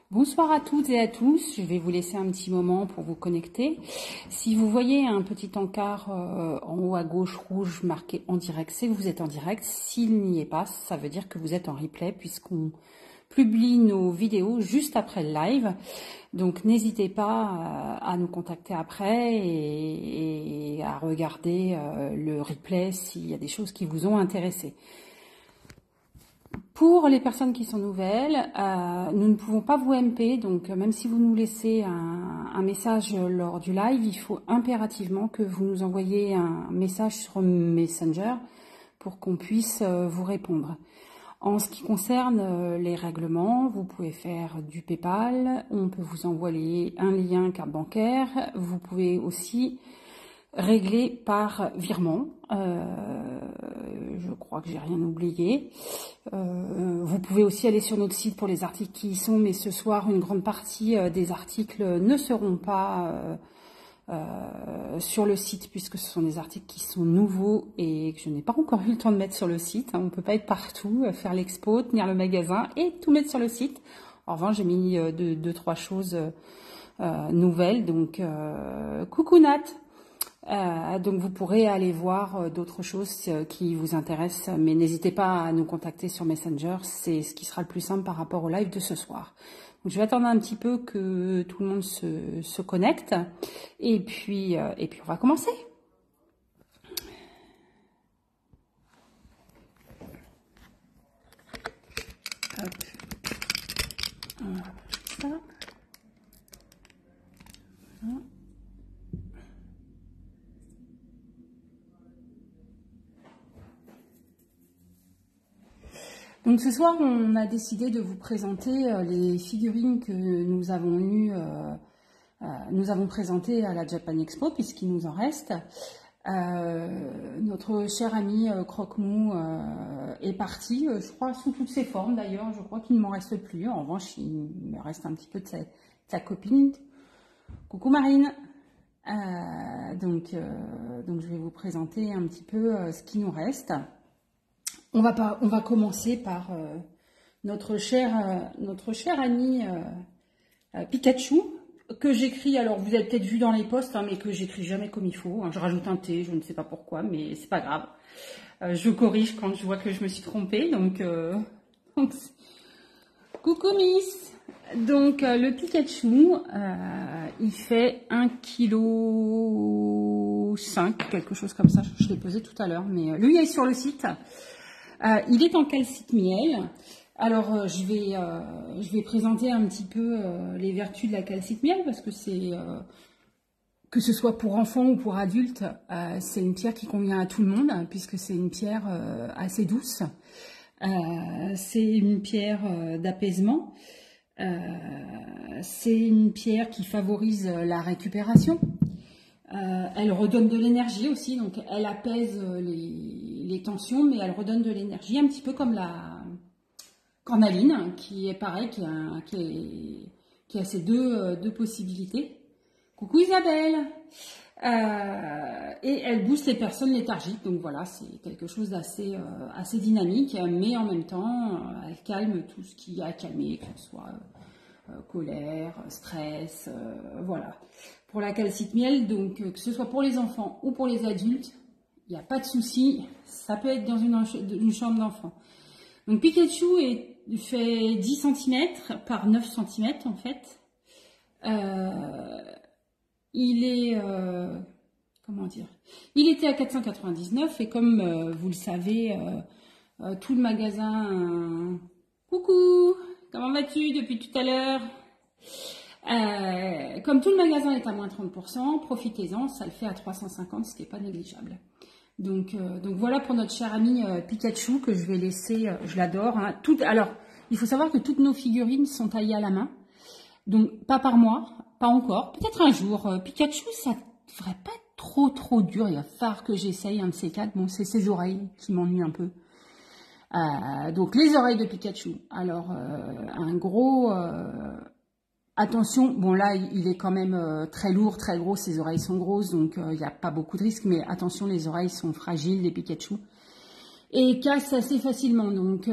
Bonsoir à toutes et à tous, je vais vous laisser un petit moment pour vous connecter. Si vous voyez un petit encart en haut à gauche rouge marqué en direct, c'est que vous êtes en direct. S'il n'y est pas, ça veut dire que vous êtes en replay puisqu'on publie nos vidéos juste après le live. Donc n'hésitez pas à nous contacter après et à regarder le replay s'il y a des choses qui vous ont intéressé. Pour les personnes qui sont nouvelles, nous ne pouvons pas vous MP, donc même si vous nous laissez un message lors du live, il faut impérativement que vous nous envoyiez un message sur Messenger pour qu'on puisse vous répondre. En ce qui concerne les règlements, vous pouvez faire du PayPal, on peut vous envoyer un lien carte bancaire, vous pouvez aussi régler par virement. Je crois que j'ai rien oublié. Vous pouvez aussi aller sur notre site pour les articles qui y sont, mais ce soir, une grande partie des articles ne seront pas sur le site, puisque ce sont des articles qui sont nouveaux et que je n'ai pas encore eu le temps de mettre sur le site. On ne peut pas être partout, faire l'expo, tenir le magasin et tout mettre sur le site. En revanche, j'ai mis deux, trois choses nouvelles. Donc, coucou Nat. Donc vous pourrez aller voir d'autres choses qui vous intéressent, mais n'hésitez pas à nous contacter sur Messenger, c'est ce qui sera le plus simple par rapport au live de ce soir. Donc je vais attendre un petit peu que tout le monde se connecte, et puis on va commencer. Hop. Voilà, ça. Voilà. Donc ce soir, on a décidé de vous présenter les figurines que nous avons nous avons présentées à la Japan Expo, puisqu'il nous en reste. Notre cher ami Croque-Mou est parti, je crois sous toutes ses formes d'ailleurs, je crois qu'il ne m'en reste plus. En revanche, il me reste un petit peu de sa copine. Coucou Marine. Donc je vais vous présenter un petit peu ce qui nous reste. On va commencer par notre cher ami Pikachu, que j'écris, alors vous avez peut-être vu dans les posts, hein, mais que j'écris jamais comme il faut. Hein, je rajoute un T, je ne sais pas pourquoi, mais c'est pas grave. Je corrige quand je vois que je me suis trompée. Donc coucou Miss. Donc le Pikachu, il fait 1,5 kg, quelque chose comme ça. Je l'ai posé tout à l'heure, mais lui il est sur le site. Il est en calcite miel. Alors je vais présenter un petit peu les vertus de la calcite miel, parce que c'est que ce soit pour enfants ou pour adultes, c'est une pierre qui convient à tout le monde, puisque c'est une pierre assez douce. C'est une pierre d'apaisement. C'est une pierre qui favorise la récupération. Elle redonne de l'énergie aussi, donc elle apaise les tensions, mais elle redonne de l'énergie, un petit peu comme la cornaline, qui est pareil, qui a ces deux possibilités. Coucou Isabelle. Et elle booste les personnes léthargiques, donc voilà, c'est quelque chose d'assez assez dynamique, mais en même temps, elle calme tout ce qui a calmé, que ce soit colère, stress, voilà. Pour la calcite miel, donc que ce soit pour les enfants ou pour les adultes, il n'y a pas de souci, ça peut être dans une chambre d'enfant. Donc Pikachu fait 10 cm par 9 cm en fait. Il est, comment dire, il était à 499 et comme vous le savez, tout le magasin, coucou, comment vas-tu depuis tout à l'heure? Comme tout le magasin est à moins 30%, profitez-en, ça le fait à 350, ce qui n'est pas négligeable. Donc voilà pour notre cher ami Pikachu, que je vais laisser, je l'adore. Hein. Alors, il faut savoir que toutes nos figurines sont taillées à la main, donc pas par moi, pas encore, peut-être un jour. Pikachu, ça devrait pas être trop dur, il va falloir que j'essaye un de ces quatre. Bon, c'est ses oreilles qui m'ennuient un peu. Donc les oreilles de Pikachu, alors un gros... Attention, bon là il est quand même très lourd, très gros, ses oreilles sont grosses, donc il n'y a pas beaucoup de risques, mais attention, les oreilles sont fragiles, les Pikachu. et cassent assez facilement. Donc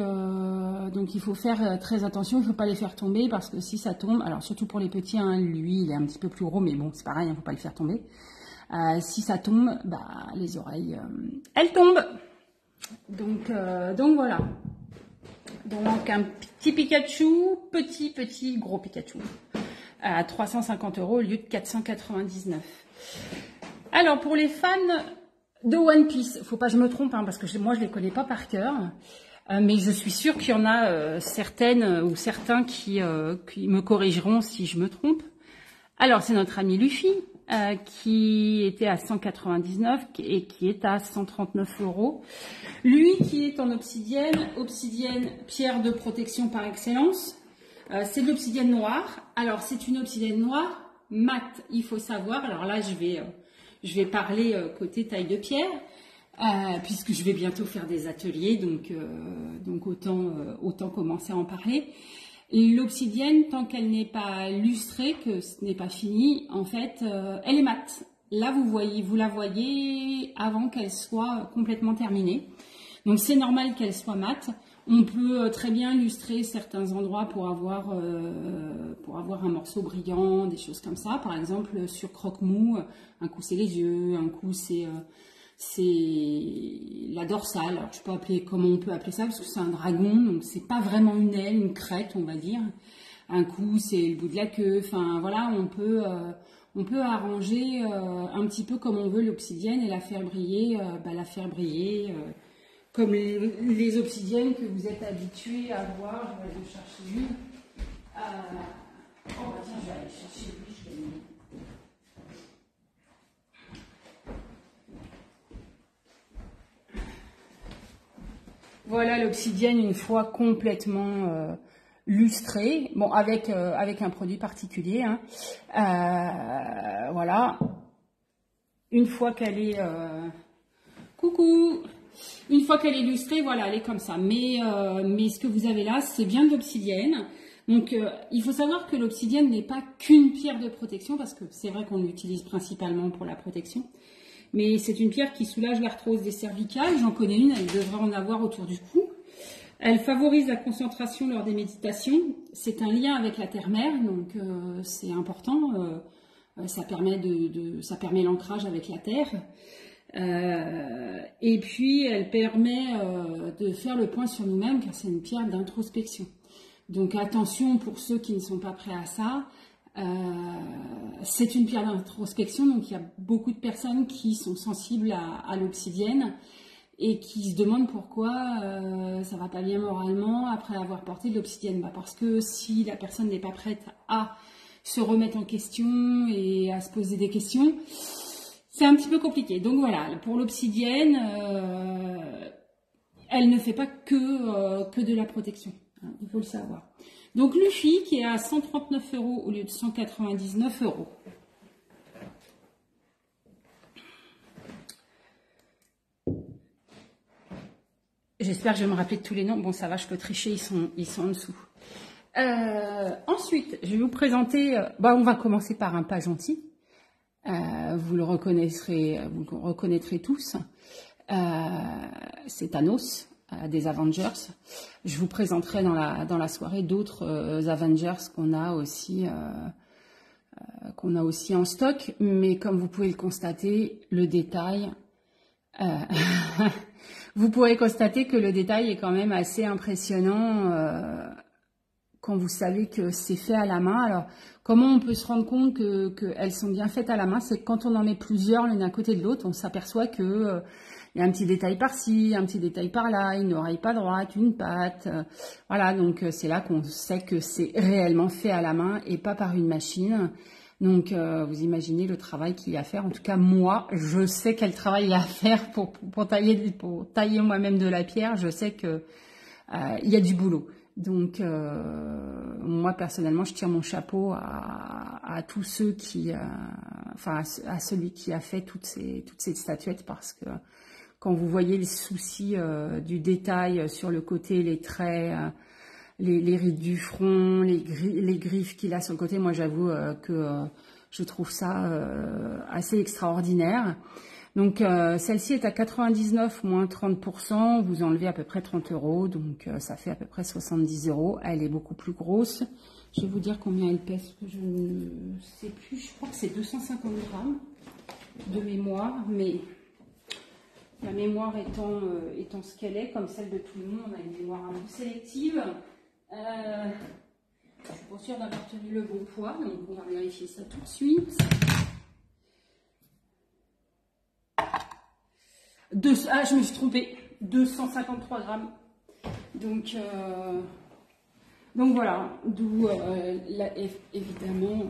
il faut faire très attention, il ne faut pas les faire tomber parce que si ça tombe, alors surtout pour les petits, hein, lui il est un petit peu plus gros, mais bon c'est pareil, il ne faut pas le faire tomber. Si ça tombe, bah, les oreilles, elles tombent. Donc voilà. Donc un petit Pikachu, petit gros Pikachu à 350 € au lieu de 499. Alors pour les fans de One Piece, faut pas que je me trompe, hein, parce que moi je les connais pas par cœur, mais je suis sûre qu'il y en a certaines ou certains qui me corrigeront si je me trompe. Alors c'est notre ami Luffy qui était à 199 et qui est à 139 €. Lui qui est en obsidienne, pierre de protection par excellence. C'est de l'obsidienne noire. Alors c'est une obsidienne noire mat, il faut savoir. Alors là je vais parler côté taille de pierre, puisque je vais bientôt faire des ateliers, donc autant commencer à en parler. L'obsidienne, tant qu'elle n'est pas lustrée, que ce n'est pas fini, en fait, elle est mate. Là, vous la voyez avant qu'elle soit complètement terminée. Donc, c'est normal qu'elle soit mate. On peut très bien lustrer certains endroits pour avoir un morceau brillant, des choses comme ça. Par exemple, sur croque-mou, un coup c'est les yeux, un coup c'est la dorsale. Alors, je peux appeler comment on peut appeler ça parce que c'est un dragon, donc c'est pas vraiment une aile, une crête, on va dire. Un coup c'est le bout de la queue. Enfin voilà, on peut arranger un petit peu comme on veut l'obsidienne et la faire briller, comme les obsidiennes que vous êtes habitués à voir. Je vais aller en chercher une. Oh bah tiens, je vais aller chercher lui, je vais aller. Voilà l'obsidienne une fois complètement lustrée, bon avec un produit particulier, hein. Voilà, une fois qu'elle est coucou, une fois qu'elle est lustrée, voilà, elle est comme ça. Mais ce que vous avez là, c'est bien de l'obsidienne. Donc il faut savoir que l'obsidienne n'est pas qu'une pierre de protection, parce que c'est vrai qu'on l'utilise principalement pour la protection. Mais c'est une pierre qui soulage l'arthrose des cervicales. J'en connais une, elle devrait en avoir autour du cou. Elle favorise la concentration lors des méditations. C'est un lien avec la terre-mère, donc c'est important. Ça permet l'ancrage avec la terre. Et puis, elle permet de faire le point sur nous-mêmes, car c'est une pierre d'introspection. Donc attention pour ceux qui ne sont pas prêts à ça. C'est une pierre d'introspection, donc il y a beaucoup de personnes qui sont sensibles à l'obsidienne et qui se demandent pourquoi ça va pas bien moralement après avoir porté de l'obsidienne. Bah parce que si la personne n'est pas prête à se remettre en question et à se poser des questions, c'est un petit peu compliqué. Donc voilà, pour l'obsidienne, elle ne fait pas que de la protection, hein, il faut le savoir. Donc Luffy qui est à 139 € au lieu de 199 €. J'espère que je vais me rappeler de tous les noms. Bon, ça va, je peux tricher, ils sont en dessous. Ensuite, je vais vous présenter... on va commencer par un pas gentil. Vous le reconnaîtrez tous. C'est Thanos. Des Avengers. Je vous présenterai dans la soirée d'autres Avengers qu'on a aussi en stock, mais comme vous pouvez le constater, le détail vous pourrez constater que le détail est quand même assez impressionnant quand vous savez que c'est fait à la main. Alors, comment on peut se rendre compte qu'elles sont bien faites à la main? C'est que quand on en met plusieurs l'une à côté de l'autre, on s'aperçoit que il y a un petit détail par-ci, un petit détail par-là, une oreille pas droite, une patte. Voilà, donc c'est là qu'on sait que c'est réellement fait à la main et pas par une machine. Donc vous imaginez le travail qu'il y a à faire. En tout cas, moi, je sais quel travail il y a à faire pour tailler moi-même de la pierre. Je sais que il y a du boulot. Donc moi personnellement je tire mon chapeau à tous ceux qui à celui qui a fait toutes ces statuettes, parce que quand vous voyez les soucis du détail sur le côté, les traits, les rides du front, les griffes qu'il a sur le côté, moi j'avoue que je trouve ça assez extraordinaire. Donc celle-ci est à 99 moins 30%, vous enlevez à peu près 30 €, donc ça fait à peu près 70 €. Elle est beaucoup plus grosse. Je vais vous dire combien elle pèse, parce que je ne sais plus, je crois que c'est 250 grammes de mémoire, mais la mémoire étant ce qu'elle est, comme celle de tout le monde, on a une mémoire un peu sélective. Je suis pas sûre d'avoir tenu le bon poids, donc on va vérifier ça tout de suite. Je me suis trompée, 253 grammes. Donc voilà, d'où évidemment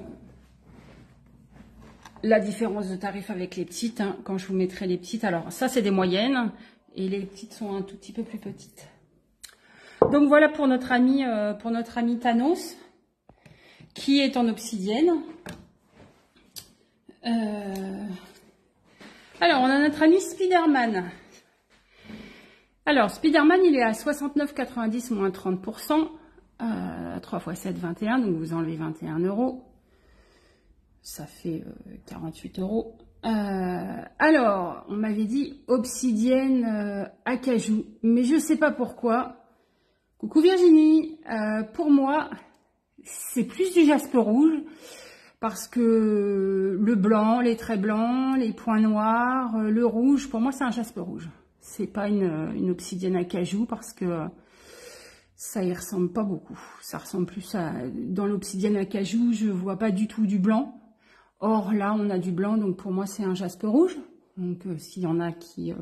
la différence de tarif avec les petites. Hein, quand je vous mettrai les petites, alors ça c'est des moyennes et les petites sont un tout petit peu plus petites. Donc voilà pour notre ami Thanos, qui est en obsidienne. Alors, on a notre ami Spider-Man. Alors, Spider-Man, il est à 69,90 moins 30%. 3 x 7, 21. Donc, vous enlevez 21 €. Ça fait 48 €. Alors, on m'avait dit obsidienne acajou. Mais je ne sais pas pourquoi. Coucou Virginie. Pour moi, c'est plus du jaspe rouge. Parce que le blanc, les traits blancs, les points noirs, le rouge, pour moi c'est un jaspe rouge. C'est pas une obsidienne acajou parce que ça y ressemble pas beaucoup. Ça ressemble plus à... Dans l'obsidienne acajou, je vois pas du tout du blanc. Or là, on a du blanc, donc pour moi c'est un jaspe rouge. Donc s'il y en a qui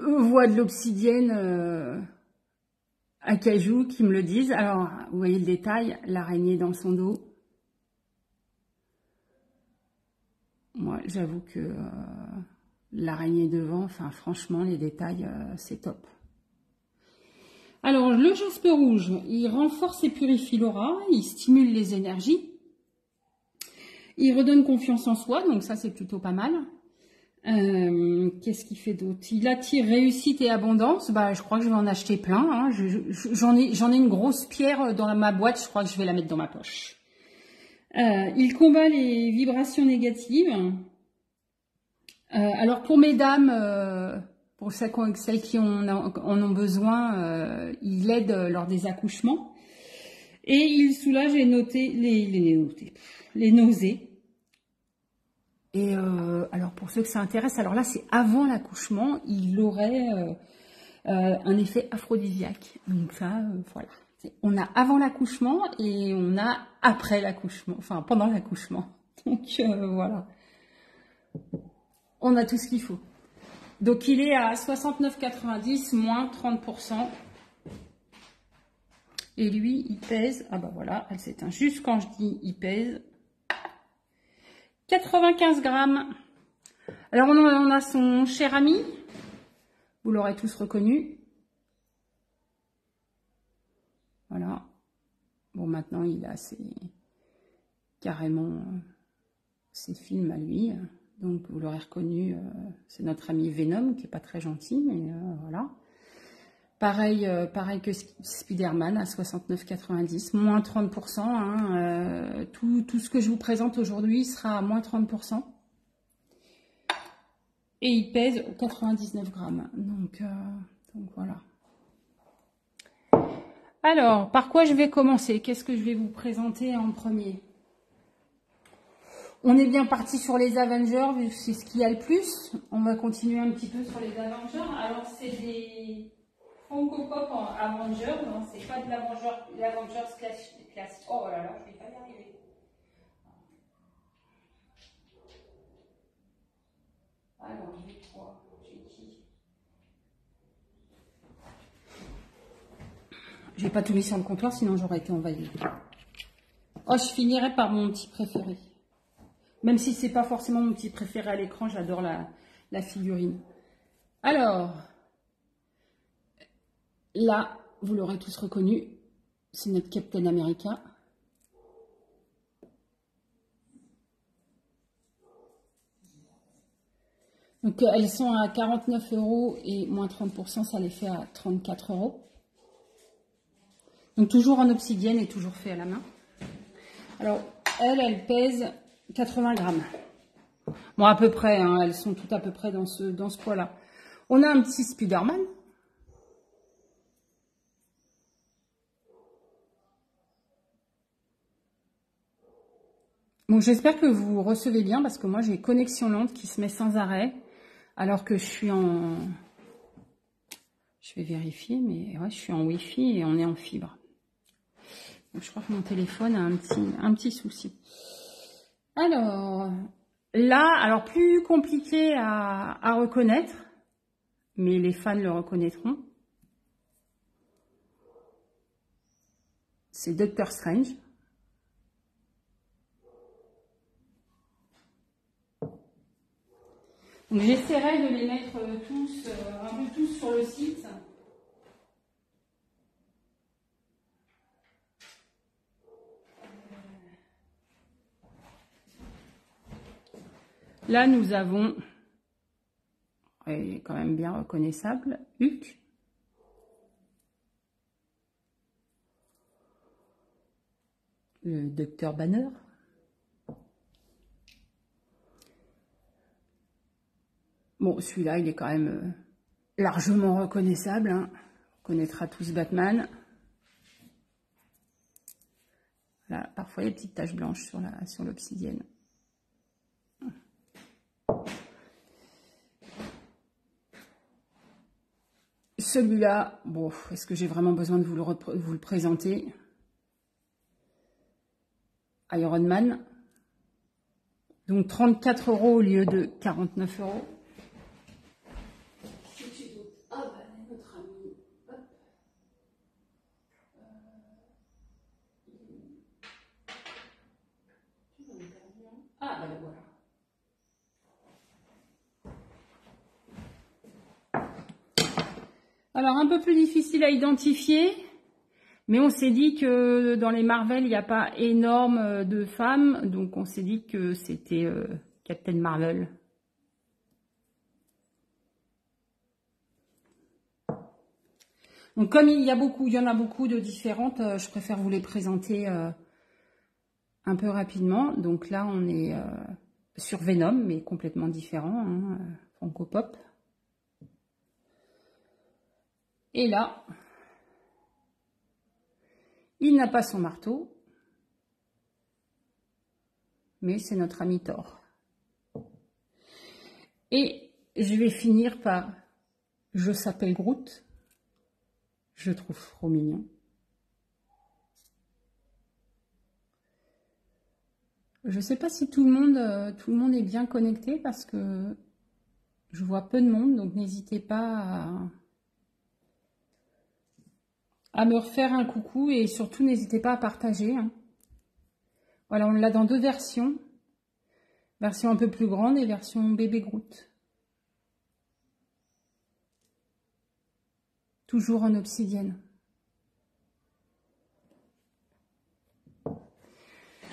eux, voient de l'obsidienne... acajou qui me le disent. Alors, vous voyez le détail, l'araignée dans son dos. Moi, j'avoue que l'araignée devant, enfin, franchement, les détails, c'est top. Alors, le jaspe rouge, il renforce et purifie l'aura, il stimule les énergies, il redonne confiance en soi, donc ça, c'est plutôt pas mal. Qu'est-ce qu'il fait d'autre? Il attire réussite et abondance. Bah, je crois que je vais en acheter plein. Hein. J'en ai une grosse pierre dans ma boîte. Je crois que je vais la mettre dans ma poche. Il combat les vibrations négatives. Alors pour mesdames, pour celles qui en ont besoin, il aide lors des accouchements et il soulage les nausées. Et alors pour ceux que ça intéresse, alors là c'est avant l'accouchement, il aurait un effet aphrodisiaque. Donc ça, voilà. On a avant l'accouchement et on a après l'accouchement, enfin pendant l'accouchement. Donc voilà. On a tout ce qu'il faut. Donc il est à 69,90 moins 30%. Et lui, il pèse, ah bah voilà, elle s'éteint juste quand je dis il pèse. 95 grammes. Alors on a son cher ami, vous l'aurez tous reconnu. Voilà. Bon, maintenant il a carrément ses films à lui. Donc vous l'aurez reconnu, c'est notre ami Venom qui est pas très gentil, mais voilà. Pareil que Spider-Man à 69,90, moins 30%. Hein, tout ce que je vous présente aujourd'hui sera à moins 30%. Et il pèse 99 grammes. Donc voilà. Alors, par quoi je vais commencer? Qu'est-ce que je vais vous présenter en premier? On est bien parti sur les Avengers, vu que c'est ce qu'il y a le plus. On va continuer un petit peu sur les Avengers. Alors, c'est des... Funko Pop en Avengers, non, c'est pas de l'Avengers classique. Oh là là, je vais pas y arriver. Alors, j'ai quoi? J'ai qui? J'ai pas tout mis sur le comptoir, sinon j'aurais été envahie. Oh, je finirai par mon petit préféré. Même si c'est pas forcément mon petit préféré à l'écran, j'adore la figurine. Alors... Là, vous l'aurez tous reconnu, c'est notre Captain America. Donc elles sont à 49 € et moins 30%, ça les fait à 34 €. Donc toujours en obsidienne et toujours fait à la main. Alors elle pèse 80 grammes. Bon, à peu près, hein, elles sont toutes à peu près dans ce poids-là. On a un petit Spider-Man. Bon, j'espère que vous recevez bien parce que moi, j'ai connexion lente qui se met sans arrêt alors que je suis en... Je vais vérifier, mais ouais, je suis en Wi-Fi et on est en fibre. Donc, je crois que mon téléphone a un petit souci. Alors, là, alors plus compliqué à reconnaître, mais les fans le reconnaîtront. C'est Doctor Strange. Donc j'essaierai de les mettre tous, un peu tous sur le site. Là, nous avons, il est quand même bien reconnaissable, Hulk. Le Docteur Banner. Bon, celui-là, il est quand même largement reconnaissable. Hein. On connaîtra tous Batman. Là, parfois, il y a des petites taches blanches sur l'obsidienne. Celui-là, bon, est-ce que j'ai vraiment besoin de vous le présenter? Iron Man. Donc 34 € au lieu de 49 €. Ah bah, notre ami. Hop. Ah bah voilà. Alors un peu plus difficile à identifier, mais on s'est dit que dans les Marvel, il n'y a pas énorme de femmes, donc on s'est dit que c'était Captain Marvel. Donc comme il y en a beaucoup de différentes, je préfère vous les présenter un peu rapidement. Donc là, on est sur Venom, mais complètement différent, hein, Funko Pop. Et là, il n'a pas son marteau, mais c'est notre ami Thor. Et je vais finir par « Je s'appelle Groot ». Je trouve trop mignon. Je ne sais pas si tout le monde est bien connecté parce que je vois peu de monde, donc n'hésitez pas à me refaire un coucou et surtout n'hésitez pas à partager. Hein. Voilà, on l'a dans deux versions. Version un peu plus grande et version bébé Groot. Toujours en obsidienne.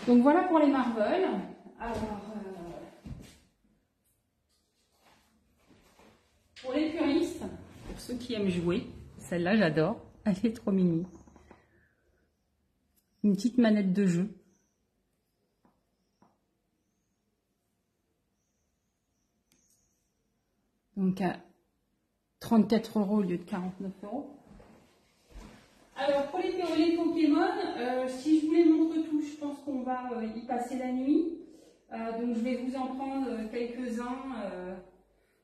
Donc voilà pour les Marvel. Alors, pour les puristes, pour ceux qui aiment jouer, celle-là j'adore. Elle est trop mimi. Une petite manette de jeu. Donc à 34 € au lieu de 49 €. Alors pour les Pokémon, si je vous les montre tous, je pense qu'on va y passer la nuit. Donc je vais vous en prendre quelques-uns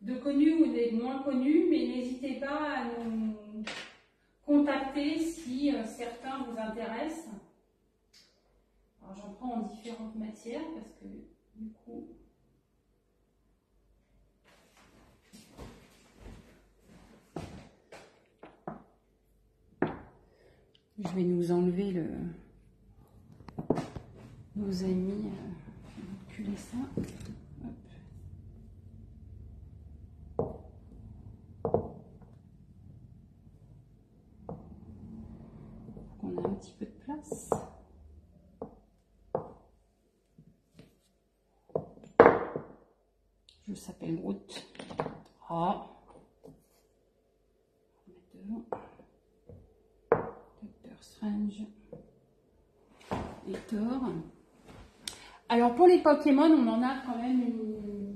de connus ou des moins connus, mais n'hésitez pas à nous contacter si certains vous intéressent. Alors j'en prends en différentes matières parce que du coup... Je vais nous enlever le... Nos amis, reculer ça. Hop. On a un petit peu de place. Je s'appelle Groot. Ah. Doctor Strange. Et Thor. Alors pour les Pokémon, on en a quand même une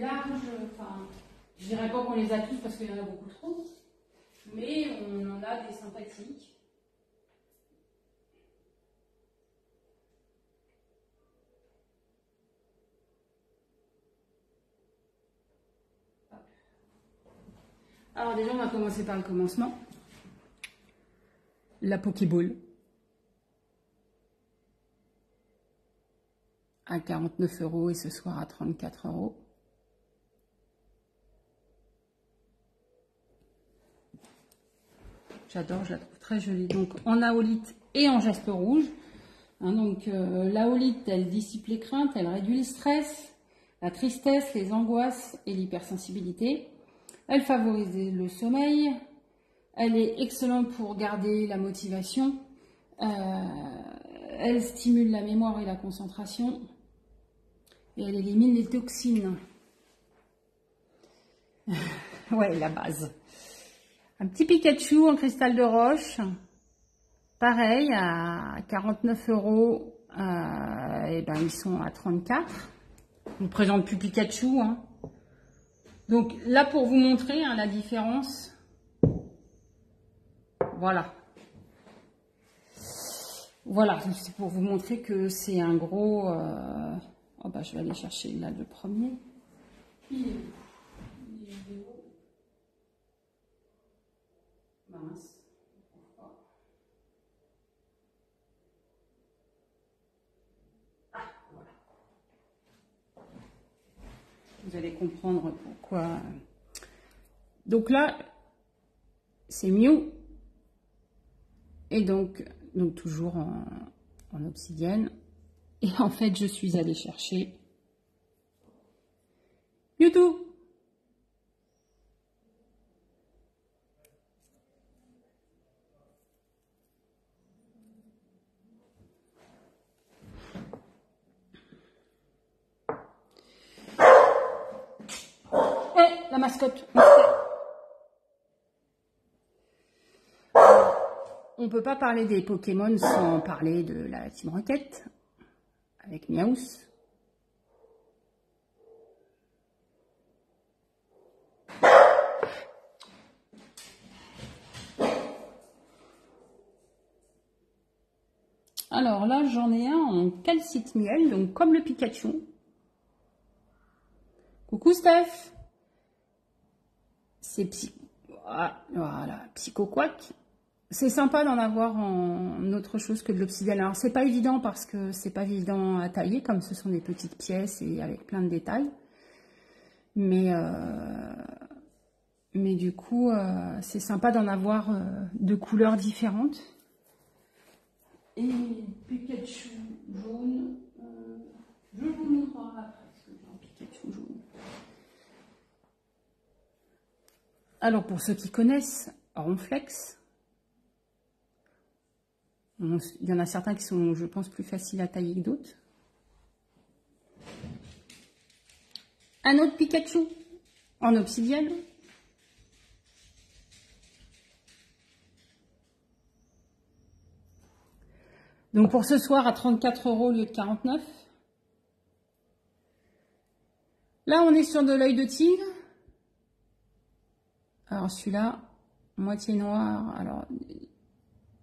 large, enfin, je dirais pas qu'on les a tous parce qu'il y en a beaucoup trop, mais on en a des sympathiques. Alors déjà, on va commencer par le commencement. La Pokéball. À 49 € et ce soir à 34 €. J'adore, je la trouve très jolie. Donc en aolite et en jaspe rouge. Hein, donc l'aolite, elle dissipe les craintes, elle réduit le stress, la tristesse, les angoisses et l'hypersensibilité. Elle favorise le sommeil. Elle est excellente pour garder la motivation. Elle stimule la mémoire et la concentration. Et elle élimine les toxines. Ouais, la base. Un petit Pikachu en cristal de roche. Pareil, à 49 €. Et ben, ils sont à 34. Je ne présente plus Pikachu. Hein. Donc là, pour vous montrer hein, la différence. Voilà. Voilà, c'est pour vous montrer que c'est un gros... Oh bah, je vais aller chercher là le premier. Il est où? Il est où? Mince. Ah, voilà. Vous allez comprendre pourquoi. Donc là, c'est Mew. Et donc toujours en obsidienne. Et en fait, je suis allée chercher Mewtwo. Et la mascotte. On ne peut pas parler des Pokémon sans parler de la Team Rocket avec Meowth. Alors là, j'en ai un en calcite miel, donc comme le Pikachu. Coucou Steph. C'est voilà, Psychoquack. C'est sympa d'en avoir en autre chose que de l'obsidienne. Alors c'est pas évident parce que c'est pas évident à tailler, comme ce sont des petites pièces et avec plein de détails. Mais du coup, c'est sympa d'en avoir de couleurs différentes. Et Pikachu jaune, je vous montrerai après ce que j'ai en Pikachu jaune. Alors pour ceux qui connaissent, Ronflex. Il y en a certains qui sont, je pense, plus faciles à tailler que d'autres. Un autre Pikachu en obsidienne. Donc pour ce soir à 34 € au lieu de 49. Là, on est sur de l'œil de tigre. Alors celui-là, moitié noir. Alors, il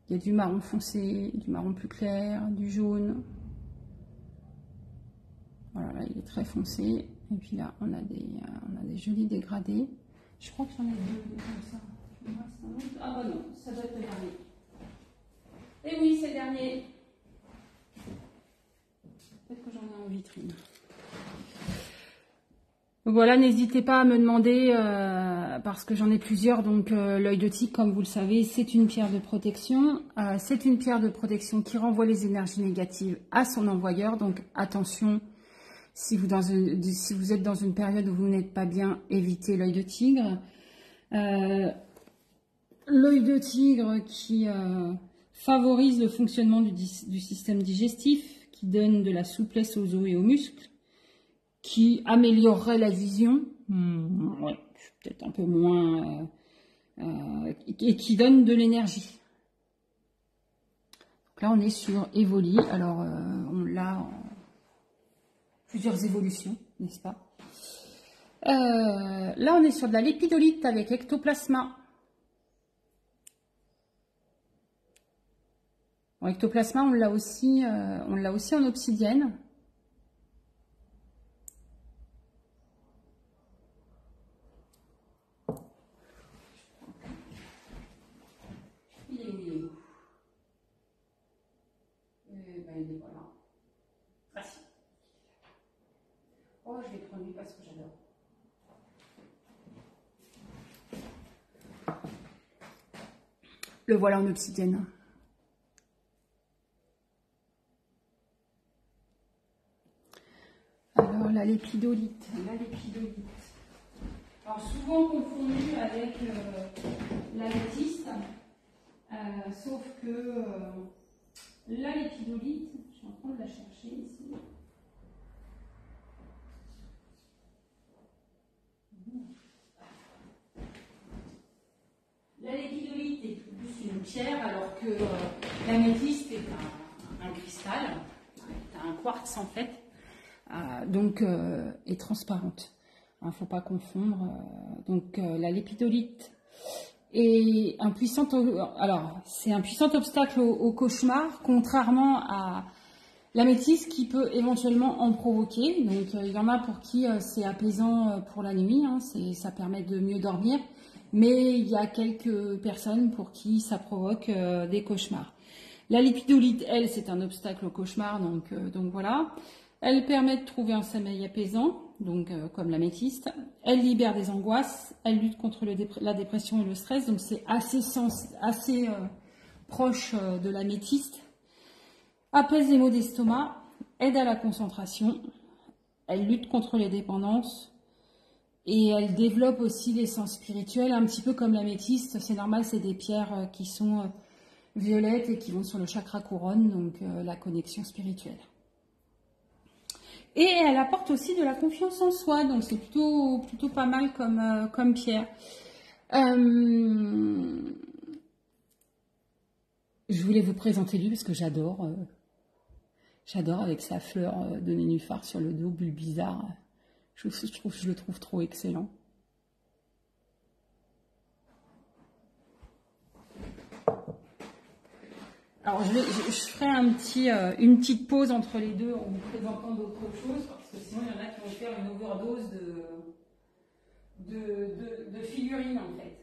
y a du marron foncé, du marron plus clair, du jaune. Voilà, là, il est très foncé. Et puis là, on a des jolis dégradés. Je crois que j'en ai deux comme ça. Ah bah non, ça doit être le dernier. Et oui, c'est le dernier. Peut-être que j'en ai en vitrine. Donc voilà, n'hésitez pas à me demander, parce que j'en ai plusieurs, donc l'œil de tigre, comme vous le savez, c'est une pierre de protection. C'est une pierre de protection qui renvoie les énergies négatives à son envoyeur, donc attention, si vous êtes dans une période où vous n'êtes pas bien, évitez l'œil de tigre. L'œil de tigre qui favorise le fonctionnement du système digestif, qui donne de la souplesse aux os et aux muscles, qui améliorerait la vision, ouais, peut-être un peu moins, et qui donne de l'énergie. Donc là, on est sur Evoli. Alors, on l'a en plusieurs évolutions, n'est-ce pas? Là, on est sur de la lépidolite avec ectoplasma. Bon, ectoplasma, on l'a aussi en obsidienne. Il est où, il est où? Ben, il est voilà. Ah si. Oh, je vais prendre lui parce que j'adore. Le voilà en obsidienne. Alors, la lépidolite. Alors, souvent confondue avec l'améthyste, sauf que la lépidolite, je suis en train de la chercher ici. La lépidolite est plus une pierre, alors que l'améthyste est un cristal, un quartz en fait, donc est transparente. Il ne faut pas confondre. Donc la lépidolite est un puissant, c'est un puissant obstacle au cauchemar, contrairement à l'améthyste qui peut éventuellement en provoquer. Donc il y en a pour qui c'est apaisant pour la nuit, hein, ça permet de mieux dormir. Mais il y a quelques personnes pour qui ça provoque des cauchemars. La lépidolite, elle, c'est un obstacle au cauchemar, donc voilà. Elle permet de trouver un sommeil apaisant, donc comme l'améthyste. Elle libère des angoisses, elle lutte contre la dépression et le stress, donc c'est assez proche de l'améthyste. Apaise les maux d'estomac, aide à la concentration, elle lutte contre les dépendances. Et elle développe aussi les sens spirituels, un petit peu comme l'améthyste. C'est normal, c'est des pierres qui sont violettes et qui vont sur le chakra couronne, donc la connexion spirituelle. Et elle apporte aussi de la confiance en soi, donc c'est plutôt pas mal comme pierre. Je voulais vous présenter lui parce que j'adore. J'adore avec sa fleur de nénuphar sur le dos, bulbizarre. Je le trouve trop excellent. Alors je ferai une petite pause entre les deux en vous présentant d'autres choses, parce que sinon il y en a qui vont faire une overdose de figurines en fait.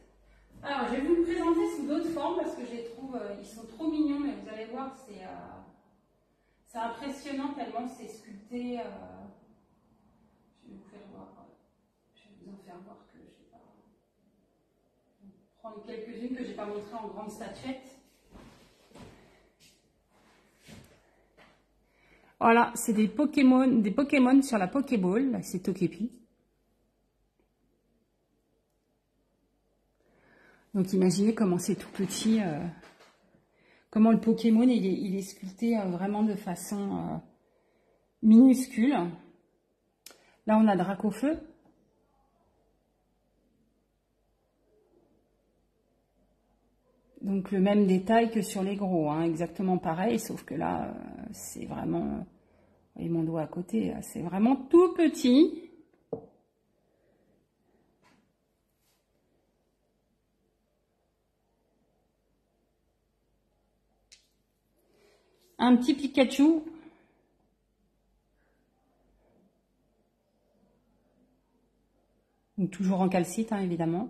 Alors je vais vous le présenter sous d'autres formes parce que je les trouve, ils sont trop mignons, mais vous allez voir, c'est impressionnant tellement c'est sculpté. Je vais vous faire voir. Je vais vous en faire voir que je vais pas prendre quelques-unes que je n'ai pas montrées en grande statuette. Voilà, c'est des Pokémon sur la Pokéball. Là, c'est Togepi. Donc imaginez comment c'est tout petit, comment le Pokémon il est sculpté vraiment de façon minuscule. Là, on a Dracofeu. Donc le même détail que sur les gros, hein, exactement pareil, sauf que là, c'est vraiment... Et mon doigt à côté, c'est vraiment tout petit. Un petit Pikachu. Donc toujours en calcite, hein, évidemment.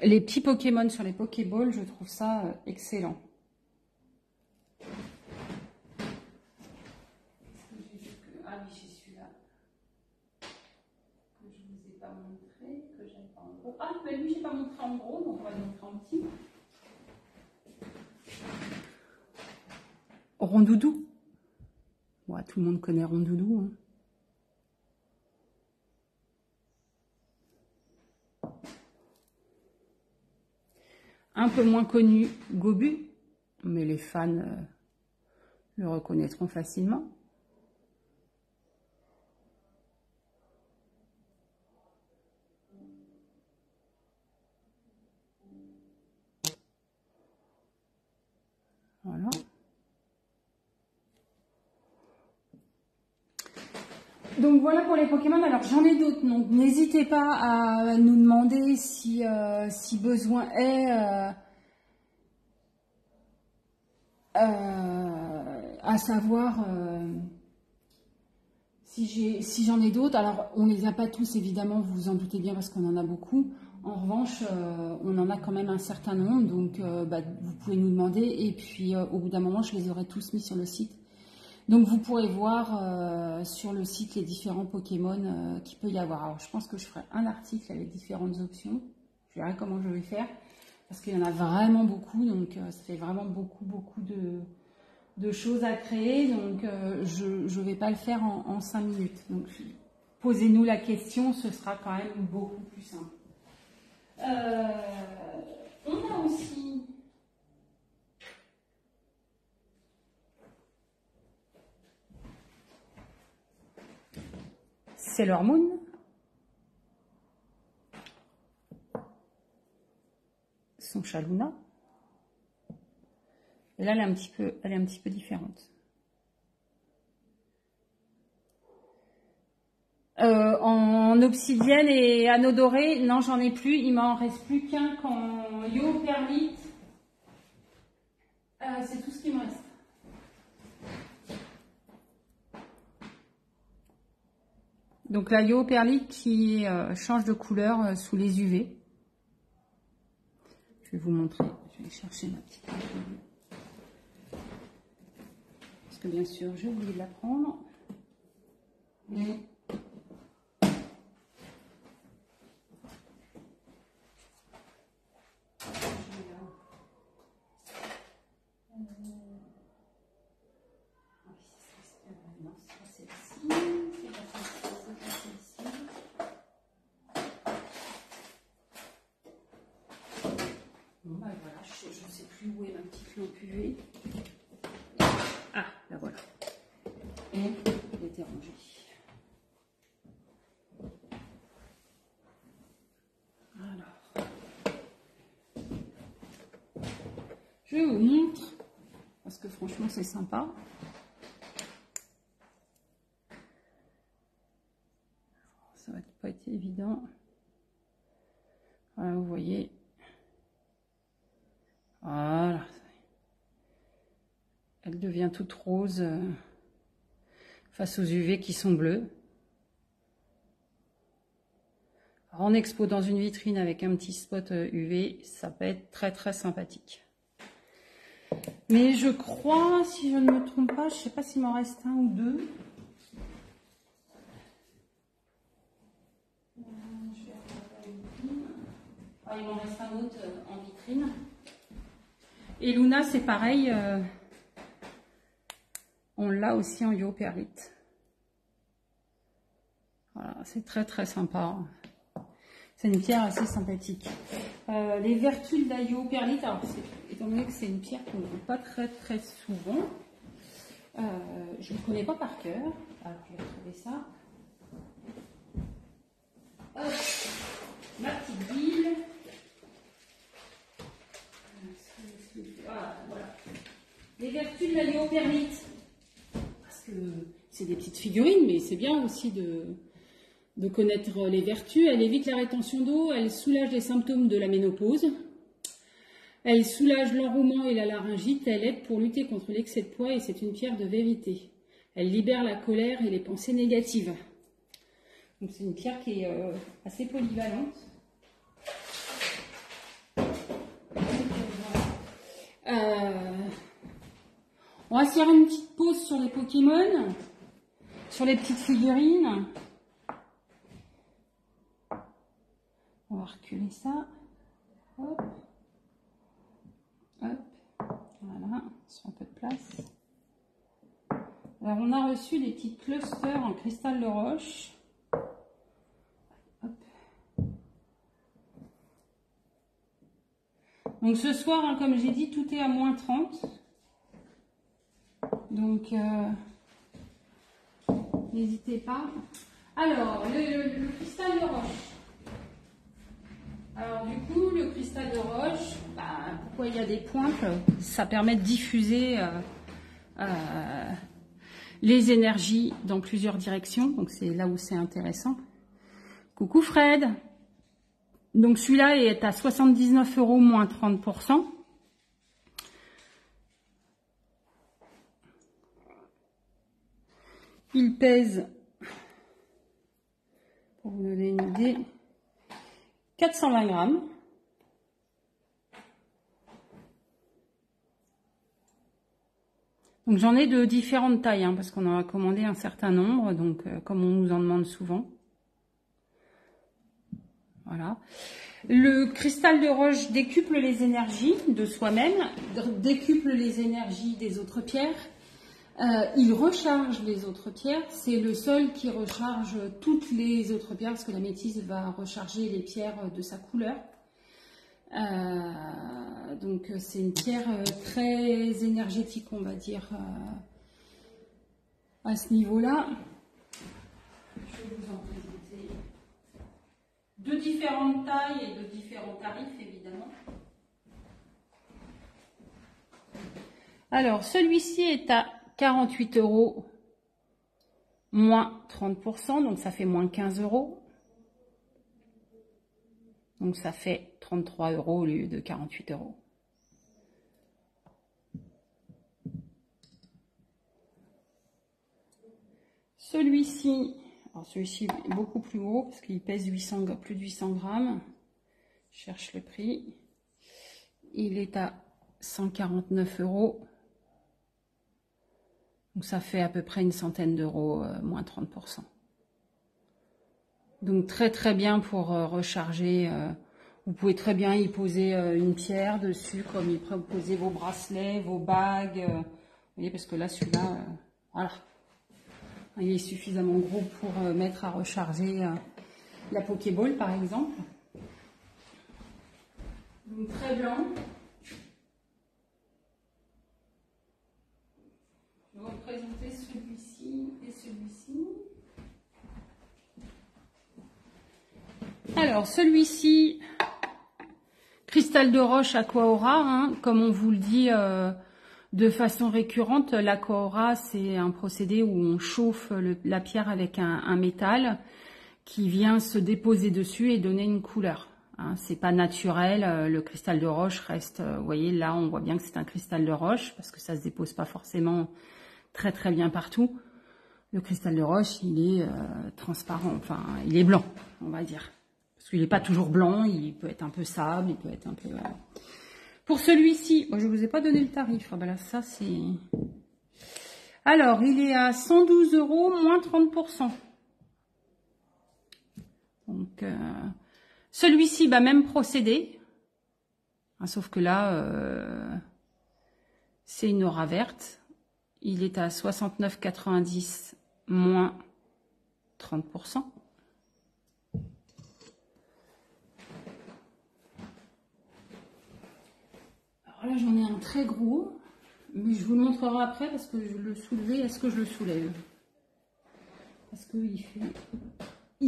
Les petits Pokémon sur les Pokéballs, je trouve ça excellent. Ah oui, j'ai celui-là. Que je ne vous ai pas montré, que j'aime pas en gros. Ah, mais lui, je n'ai pas montré en gros, donc on va le montrer en petit. Rondoudou. Ouais, tout le monde connaît Rondoudou. Hein. Un peu moins connu, Gobu, mais les fans le reconnaîtront facilement. Voilà. Donc voilà pour les Pokémon. Alors j'en ai d'autres, donc n'hésitez pas à nous demander si, si besoin est, à savoir si j'en ai d'autres. Alors on les a pas tous évidemment, vous vous en doutez bien parce qu'on en a beaucoup. En revanche, on en a quand même un certain nombre, donc bah, vous pouvez nous demander et puis au bout d'un moment je les aurai tous mis sur le site. Donc vous pourrez voir sur le site les différents Pokémon qu'il peut y avoir. Alors je pense que je ferai un article avec différentes options. Je verrai comment je vais faire. Parce qu'il y en a vraiment beaucoup. Donc ça fait vraiment beaucoup de choses à créer. Donc je ne vais pas le faire en 5 minutes. Donc posez-nous la question, ce sera quand même beaucoup plus simple. On a aussi... Sailor Moon, son chat Luna. Et là, elle est un petit peu différente. En obsidienne et anneau doré, non, j'en ai plus. Il m'en reste plus qu'un qu'en Yo Perlite. C'est tout ce qui me reste. Donc la Yo Perlite qui change de couleur sous les UV. Je vais vous montrer. Je vais chercher ma petite carte. Parce que bien sûr, j'ai oublié de la prendre. Et bon, bah voilà, je ne sais plus où est ma petite lampe UV. Ah, la voilà. Et elle était rangée. Alors, je vous montre, parce que franchement c'est sympa. Ça va pas être évident. Voilà, vous voyez. Voilà. Elle devient toute rose face aux UV qui sont bleus. Alors, en expo dans une vitrine avec un petit spot UV, ça peut être très sympathique. Mais je crois, si je ne me trompe pas, je ne sais pas s'il m'en reste un ou deux. Ah, il m'en reste un autre en vitrine. Et Luna, c'est pareil. On l'a aussi en Yo Perlite. Voilà, c'est très sympa. C'est une pierre assez sympathique. Les vertus de la Yo Perlite, alors étant donné que c'est une pierre qu'on ne voit pas très souvent, je ne connais pas par cœur. Alors je vais retrouver ça. Hop, ma petite bille. Voilà. Les vertus de la Yo Perlite. Parce que c'est des petites figurines, mais c'est bien aussi de connaître les vertus. Elle évite la rétention d'eau, elle soulage les symptômes de la ménopause, elle soulage l'enrouement et la laryngite, elle aide pour lutter contre l'excès de poids et c'est une pierre de vérité. Elle libère la colère et les pensées négatives. Donc c'est une pierre qui est assez polyvalente. On va se faire une petite pause sur les Pokémon, sur les petites figurines. On va reculer ça. Hop. Hop. Voilà, sur un peu de place. Alors, on a reçu des petits clusters en cristal de roche. Hop. Donc, ce soir, hein, comme j'ai dit, tout est à -30. Donc, n'hésitez pas. Alors, le cristal de roche. Alors du coup, le cristal de roche, pourquoi il y a des pointes? Ça permet de diffuser les énergies dans plusieurs directions. Donc c'est là où c'est intéressant. Coucou Fred. Donc celui-là est à 79 € moins 30%. Il pèse, pour vous donner une idée, 420 grammes. Donc j'en ai de différentes tailles, hein, parce qu'on en a commandé un certain nombre, donc comme on nous en demande souvent. Voilà. Le cristal de roche décuple les énergies de soi-même, décuple les énergies des autres pierres. Il recharge les autres pierres. C'est le seul qui recharge toutes les autres pierres, parce que l'améthyste va recharger les pierres de sa couleur. Donc c'est une pierre très énergétique, on va dire, à ce niveau-là. Je vais vous en présenter de différentes tailles et de différents tarifs, évidemment. Alors celui-ci est à 48 € moins 30%, donc ça fait moins 15 €. Donc ça fait 33 € au lieu de 48 €. Celui-ci, alors celui-ci est beaucoup plus gros parce qu'il pèse plus de 800 grammes. Je cherche le prix. Il est à 149 €. Donc ça fait à peu près une centaine d'euros, moins 30%. Donc très très bien pour recharger. Vous pouvez très bien y poser une pierre dessus, comme y poser vos bracelets, vos bagues. Vous voyez, parce que là, celui-là, voilà. Il est suffisamment gros pour mettre à recharger la Pokéball, par exemple. Donc très blanc. Je vais vous présenter celui-ci et celui-ci. Alors, celui-ci, cristal de roche Aqua Aura, hein, comme on vous le dit de façon récurrente, l'Aqua Aura, c'est un procédé où on chauffe la pierre avec un métal qui vient se déposer dessus et donner une couleur. Hein, c'est pas naturel, le cristal de roche reste, vous voyez, là on voit bien que c'est un cristal de roche parce que ça se dépose pas forcément très très bien partout. Le cristal de roche, il est transparent, enfin, il est blanc, on va dire. Parce qu'il n'est pas toujours blanc, il peut être un peu sable, il peut être un peu... Pour celui-ci, moi je ne vous ai pas donné le tarif. Ah ben là, ça c'est... Alors, il est à 112 € moins 30%. Donc, celui-ci, bah, même procédé. Hein, sauf que là, c'est une aura verte. Il est à 69,90 moins 30%. Alors là, j'en ai un très gros, mais je vous le montrerai après parce que je le soulevais. Est-ce que je le soulève? Parce qu'il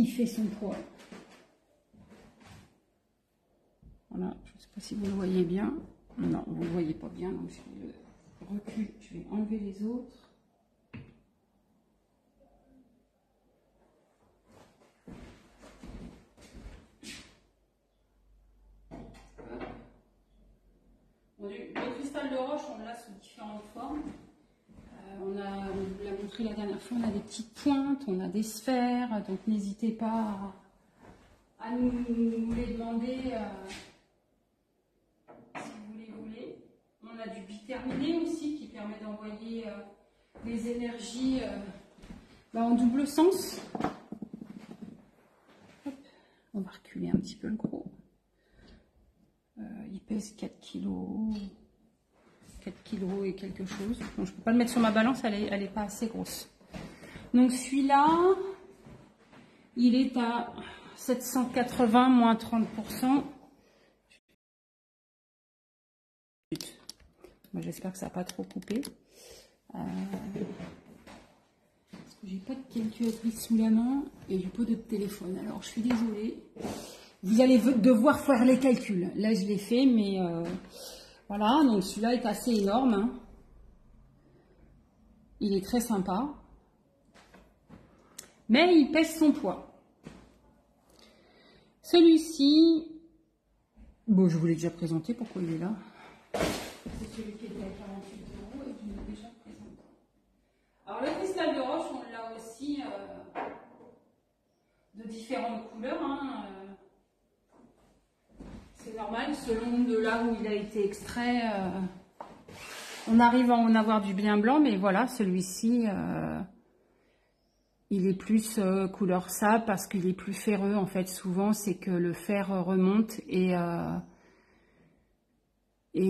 fait son poids. Voilà, je ne sais pas si vous le voyez bien. Non, vous ne le voyez pas bien, donc je vais le reculer. Je vais enlever les autres. Le cristal de roche, on l'a sous différentes formes. On vous l'a montré la dernière fois, on a des petites pointes, on a des sphères, donc n'hésitez pas à nous les demander si vous les voulez. On a du biterminé aussi qui permet d'envoyer les énergies en double sens. Hop, on va reculer un petit peu le gros. Il pèse 4 kg. 4 kg et quelque chose. Bon, je ne peux pas le mettre sur ma balance, elle est pas assez grosse. Donc celui-là, il est à 780 moins 30%. Moi, j'espère que ça n'a pas trop coupé. Parce que j'ai pas de calculatrice sous la main et j'ai pas de téléphone. Alors je suis désolée. Vous allez devoir faire les calculs. Là, je l'ai fait, mais voilà. Donc celui-là est assez énorme. Hein. Il est très sympa. Mais il pèse son poids. Celui-ci, bon, je vous l'ai déjà présenté, pourquoi il est là? C'est celui qui était à 48 € et que je l'ai déjà présenté. Alors le cristal de roche, on l'a aussi de différentes couleurs. Hein, c'est normal, selon de là où il a été extrait, on arrive à en avoir du bien blanc, mais voilà, celui-ci, il est plus couleur sable parce qu'il est plus ferreux. En fait, souvent, c'est que le fer remonte et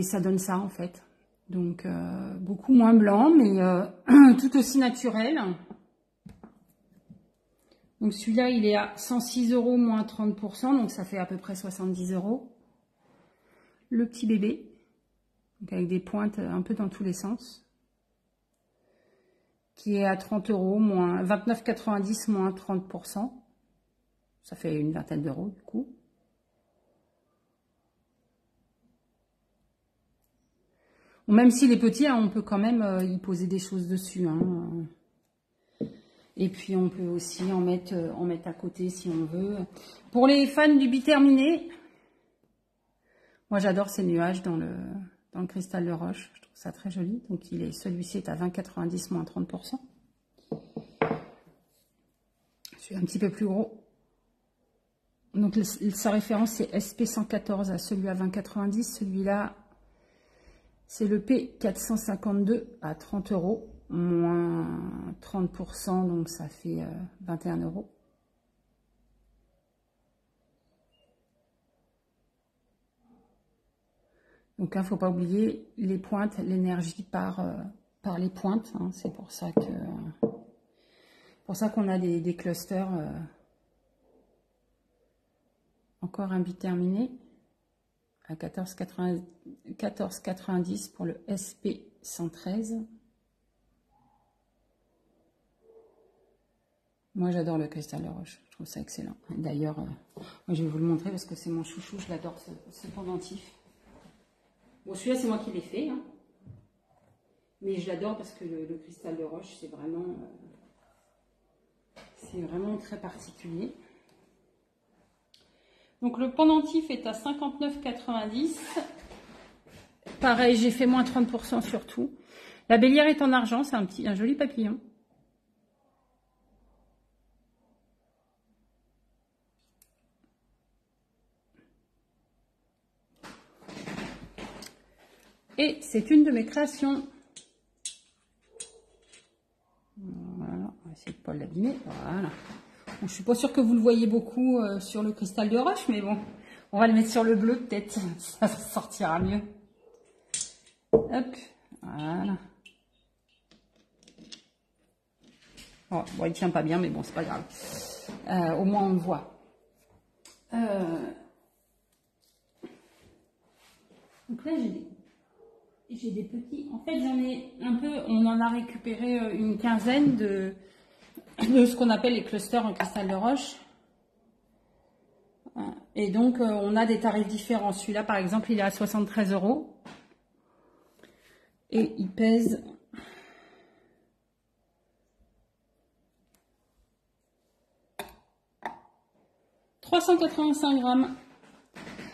ça donne ça, en fait. Donc, beaucoup moins blanc, mais tout aussi naturel. Donc, celui-là, il est à 106 € moins 30%, donc ça fait à peu près 70 €. Le petit bébé, donc avec des pointes un peu dans tous les sens, qui est à 30 € moins 29,90 moins 30%. Ça fait une vingtaine d'euros du coup. Bon, même s'il est petit, hein, on peut quand même y poser des choses dessus. Hein. Et puis on peut aussi en mettre à côté si on veut. Pour les fans du biterminé, moi j'adore ces nuages dans le cristal de roche. Je trouve ça très joli. Donc celui-ci est à 20,90 moins 30%. Celui un petit peu plus gros. Donc sa référence c'est SP114 à celui à 20,90. Celui-là c'est le P452 à 30 € moins 30%, donc ça fait 21 €. Donc il ne faut pas oublier les pointes, l'énergie par les pointes. Hein. C'est pour ça qu'on a des clusters. Encore un biterminé à 14,90 pour le SP113. Moi j'adore le cristal de roche, je trouve ça excellent. D'ailleurs, moi je vais vous le montrer parce que c'est mon chouchou, je l'adore ce pendentif. Bon, celui-là c'est moi qui l'ai fait, hein. Mais je l'adore parce que le cristal de roche c'est vraiment très particulier. Donc le pendentif est à 59,90. Pareil, j'ai fait moins 30% sur tout. La bélière est en argent, c'est un joli papillon. Et c'est une de mes créations. Voilà, on va essayer de ne pas l'abîmer. Voilà. Bon, je ne suis pas sûre que vous le voyez beaucoup sur le cristal de roche, mais bon, on va le mettre sur le bleu peut-être, ça sortira mieux. Hop, voilà. Oh, bon, il tient pas bien, mais bon, c'est pas grave. Au moins, on le voit. Donc là, j'ai des petits. En fait, j'en ai un peu. On en a récupéré une quinzaine de ce qu'on appelle les clusters en cristal de roche. Et donc, on a des tarifs différents. Celui-là, par exemple, il est à 73 €. Et il pèse 385 grammes.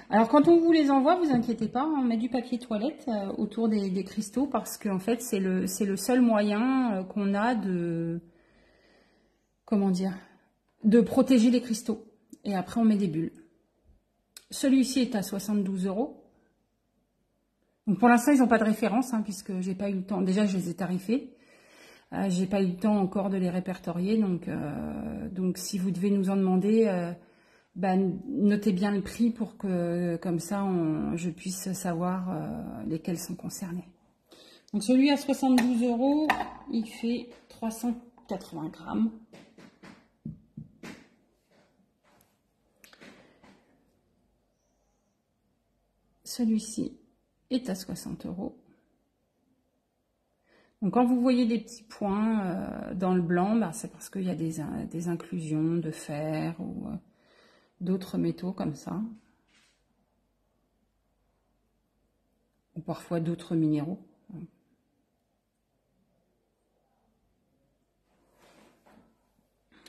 Alors, quand on vous les envoie, vous inquiétez pas, on met du papier toilette autour des cristaux parce qu'en fait, c'est le seul moyen qu'on a de, comment dire, de protéger les cristaux. Et après, on met des bulles. Celui-ci est à 72 €. Donc, pour l'instant, ils n'ont pas de référence, hein, puisque j'ai pas eu le temps. Déjà, je les ai tarifés. J'ai pas eu le temps encore de les répertorier. Donc si vous devez nous en demander, notez bien le prix pour que, comme ça, je puisse savoir lesquels sont concernés. Donc, celui à 72 €, il fait 380 grammes. Celui-ci est à 60 €. Donc, quand vous voyez des petits points dans le blanc, c'est parce qu'il y a des inclusions de fer ou d'autres métaux comme ça. Ou parfois d'autres minéraux.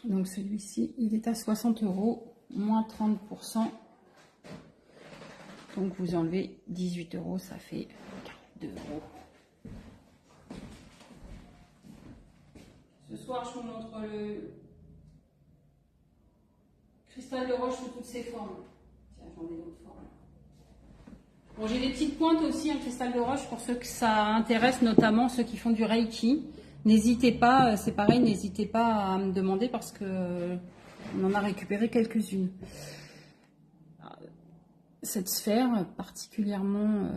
Donc celui-ci, il est à 60 €, moins 30%. Donc vous enlevez 18 €, ça fait 42 €. Ce soir, je vous montre le cristal de roche sous toutes ses formes. Tiens, j'en ai d'autres formes. Bon, j'ai des petites pointes aussi en cristal de roche pour ceux que ça intéresse, notamment ceux qui font du Reiki. N'hésitez pas, c'est pareil, n'hésitez pas à me demander parce que on en a récupéré quelques-unes. Cette sphère particulièrement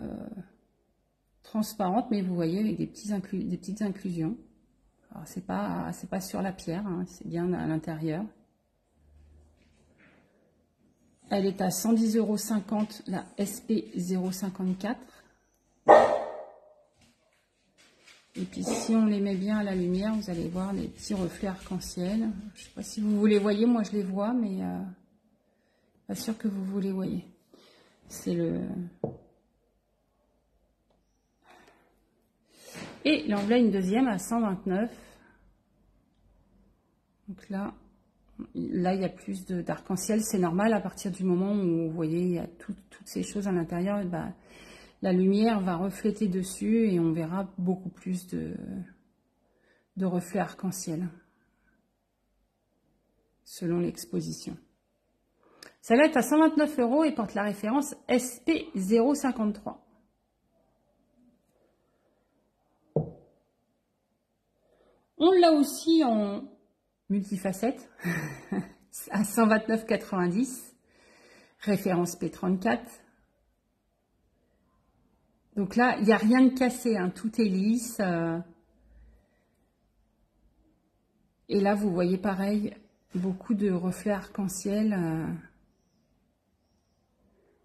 transparente, mais vous voyez avec des petites inclusions. Alors c'est pas sur la pierre, hein, c'est bien à l'intérieur. Elle est à 110,50 €, la SP054. Et puis si on les met bien à la lumière, vous allez voir les petits reflets arc-en-ciel. Je ne sais pas si vous les voyez, moi je les vois, mais pas sûr que vous les voyez. C'est le... Et là, on a une deuxième à 129. Donc là, il y a plus d'arc-en-ciel. C'est normal à partir du moment où vous voyez, il y a toutes ces choses à l'intérieur. Bah, la lumière va refléter dessus et on verra beaucoup plus de reflets arc-en-ciel selon l'exposition. Celle-là est à 129 € et porte la référence SP053. On l'a aussi en multifacette à 129,90 €, référence P34. Donc là, il n'y a rien de cassé, hein, tout est lisse. Et là, vous voyez pareil, beaucoup de reflets arc-en-ciel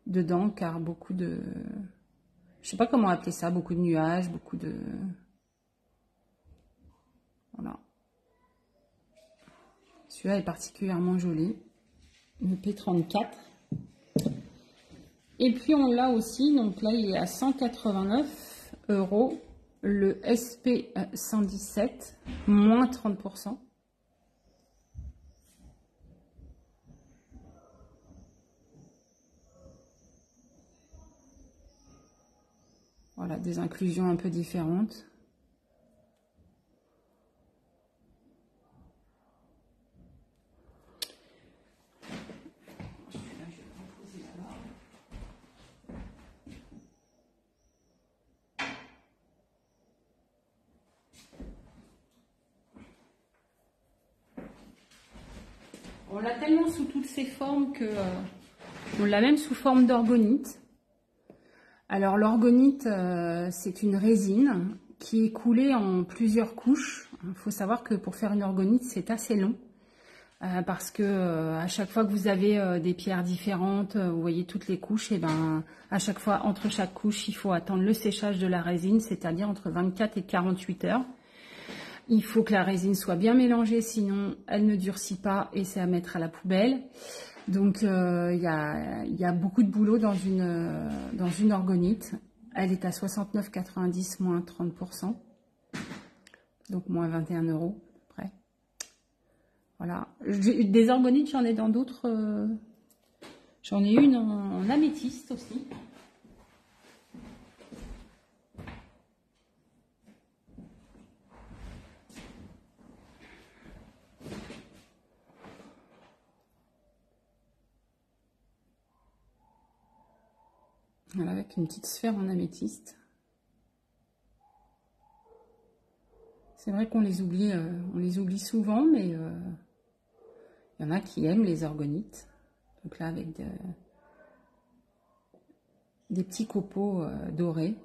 dedans, car beaucoup de... Je sais pas comment appeler ça, beaucoup de nuages, beaucoup de... Voilà. Celui-là est particulièrement joli, le P34. Et puis on l'a aussi, donc là il est à 189 €, le SP117, moins 30%. Voilà, des inclusions un peu différentes. On l'a tellement sous toutes ses formes que on l'a même sous forme d'orgonite. Alors l'orgonite, c'est une résine qui est coulée en plusieurs couches. Il faut savoir que pour faire une orgonite, c'est assez long. Parce que à chaque fois que vous avez des pierres différentes, vous voyez toutes les couches, et ben à chaque fois, entre chaque couche, il faut attendre le séchage de la résine, c'est-à-dire entre 24 et 48 heures. Il faut que la résine soit bien mélangée, sinon elle ne durcit pas et c'est à mettre à la poubelle. Donc il y a beaucoup de boulot dans une orgonite. Elle est à 69,90 € moins 30%. Donc moins 21 € près. Voilà. Des orgonites, j'en ai dans d'autres. J'en ai une en améthyste aussi. Voilà, avec une petite sphère en améthyste. C'est vrai qu'on les oublie souvent, mais il y en a qui aiment les orgonites. Donc là, avec des petits copeaux dorés.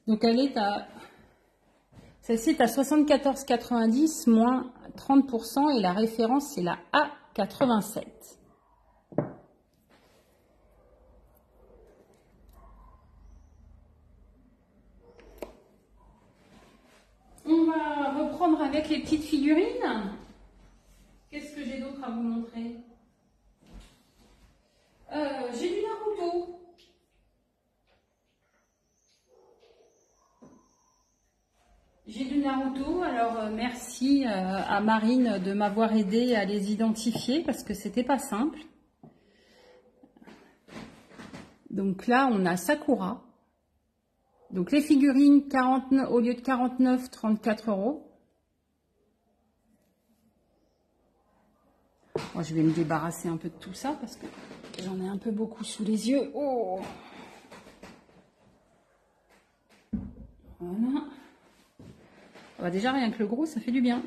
Donc elle est à... Celle-ci est à 74,90 € moins 30% et la référence c'est la A87. On va reprendre avec les petites figurines. Qu'est-ce que j'ai d'autre à vous montrer? J'ai du Naruto. J'ai du Naruto. Alors merci à Marine de m'avoir aidé à les identifier parce que c'était pas simple. Donc là on a Sakura. Donc les figurines 49, au lieu de 49, 34 €. Bon, je vais me débarrasser un peu de tout ça parce que j'en ai un peu beaucoup sous les yeux. Oh, voilà. Bah déjà rien que le gros ça fait du bien.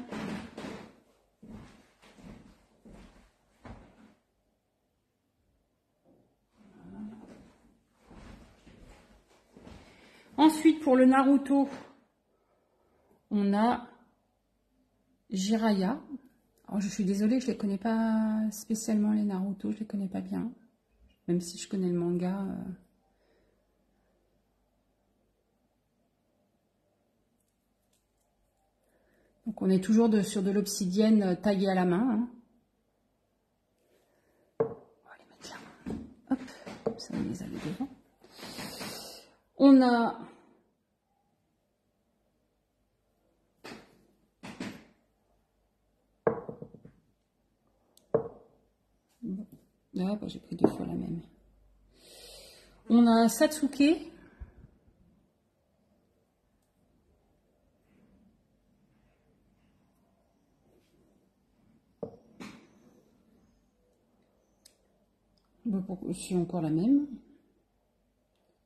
Ensuite pour le Naruto, on a Jiraiya. Alors, je suis désolée, je les connais pas spécialement les Naruto, je les connais pas bien. Même si je connais le manga. Donc on est toujours sur de l'obsidienne taillée à la main. Hein. On va les mettre là. Hop, comme ça on les a devant. On a là, bah, j'ai pris 2 fois la même. On a Satsuke. C'est encore la même.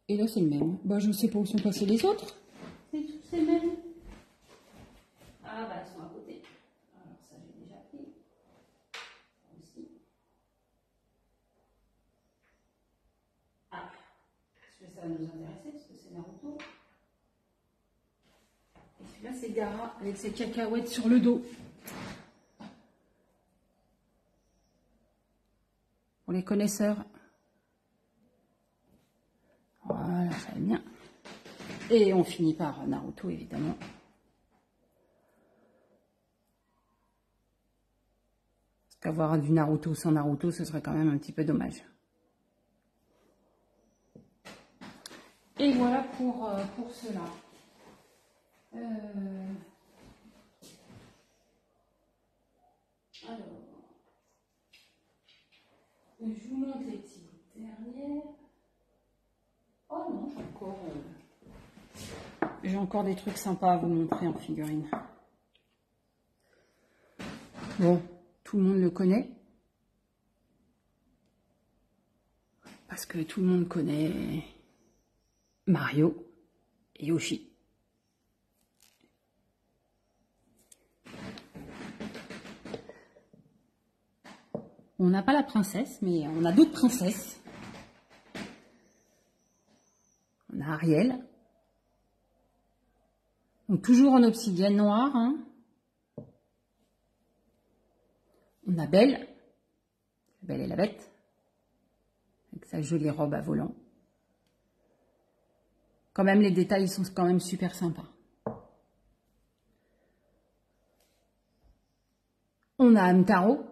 Et là, c'est le même. Bah, je ne sais pas où sont passés les autres. C'est tous les mêmes. Ah, bah, elles sont à côté. Alors, ça, j'ai déjà pris. Ça aussi. Ah, parce que ça va nous intéresser, parce que c'est Naruto. Et celui-là, c'est Gaara, avec ses cacahuètes sur le dos. Pour les connaisseurs. Voilà, ça va bien. Et on finit par Naruto, évidemment. Parce qu'avoir du Naruto sans Naruto, ce serait quand même un petit peu dommage. Et voilà pour cela. Alors, je vous montre les petites dernières. Oh non, j'ai encore des trucs sympas à vous montrer en figurine. Bon, tout le monde le connaît. Parce que tout le monde connaît Mario et Yoshi. On n'a pas la princesse, mais on a d'autres princesses. On a Ariel. Donc toujours en obsidienne noire. Hein. On a Belle. Belle et la Bête. Avec sa jolie robe à volant. Quand même, les détails sont quand même super sympas. On a Hamtaro.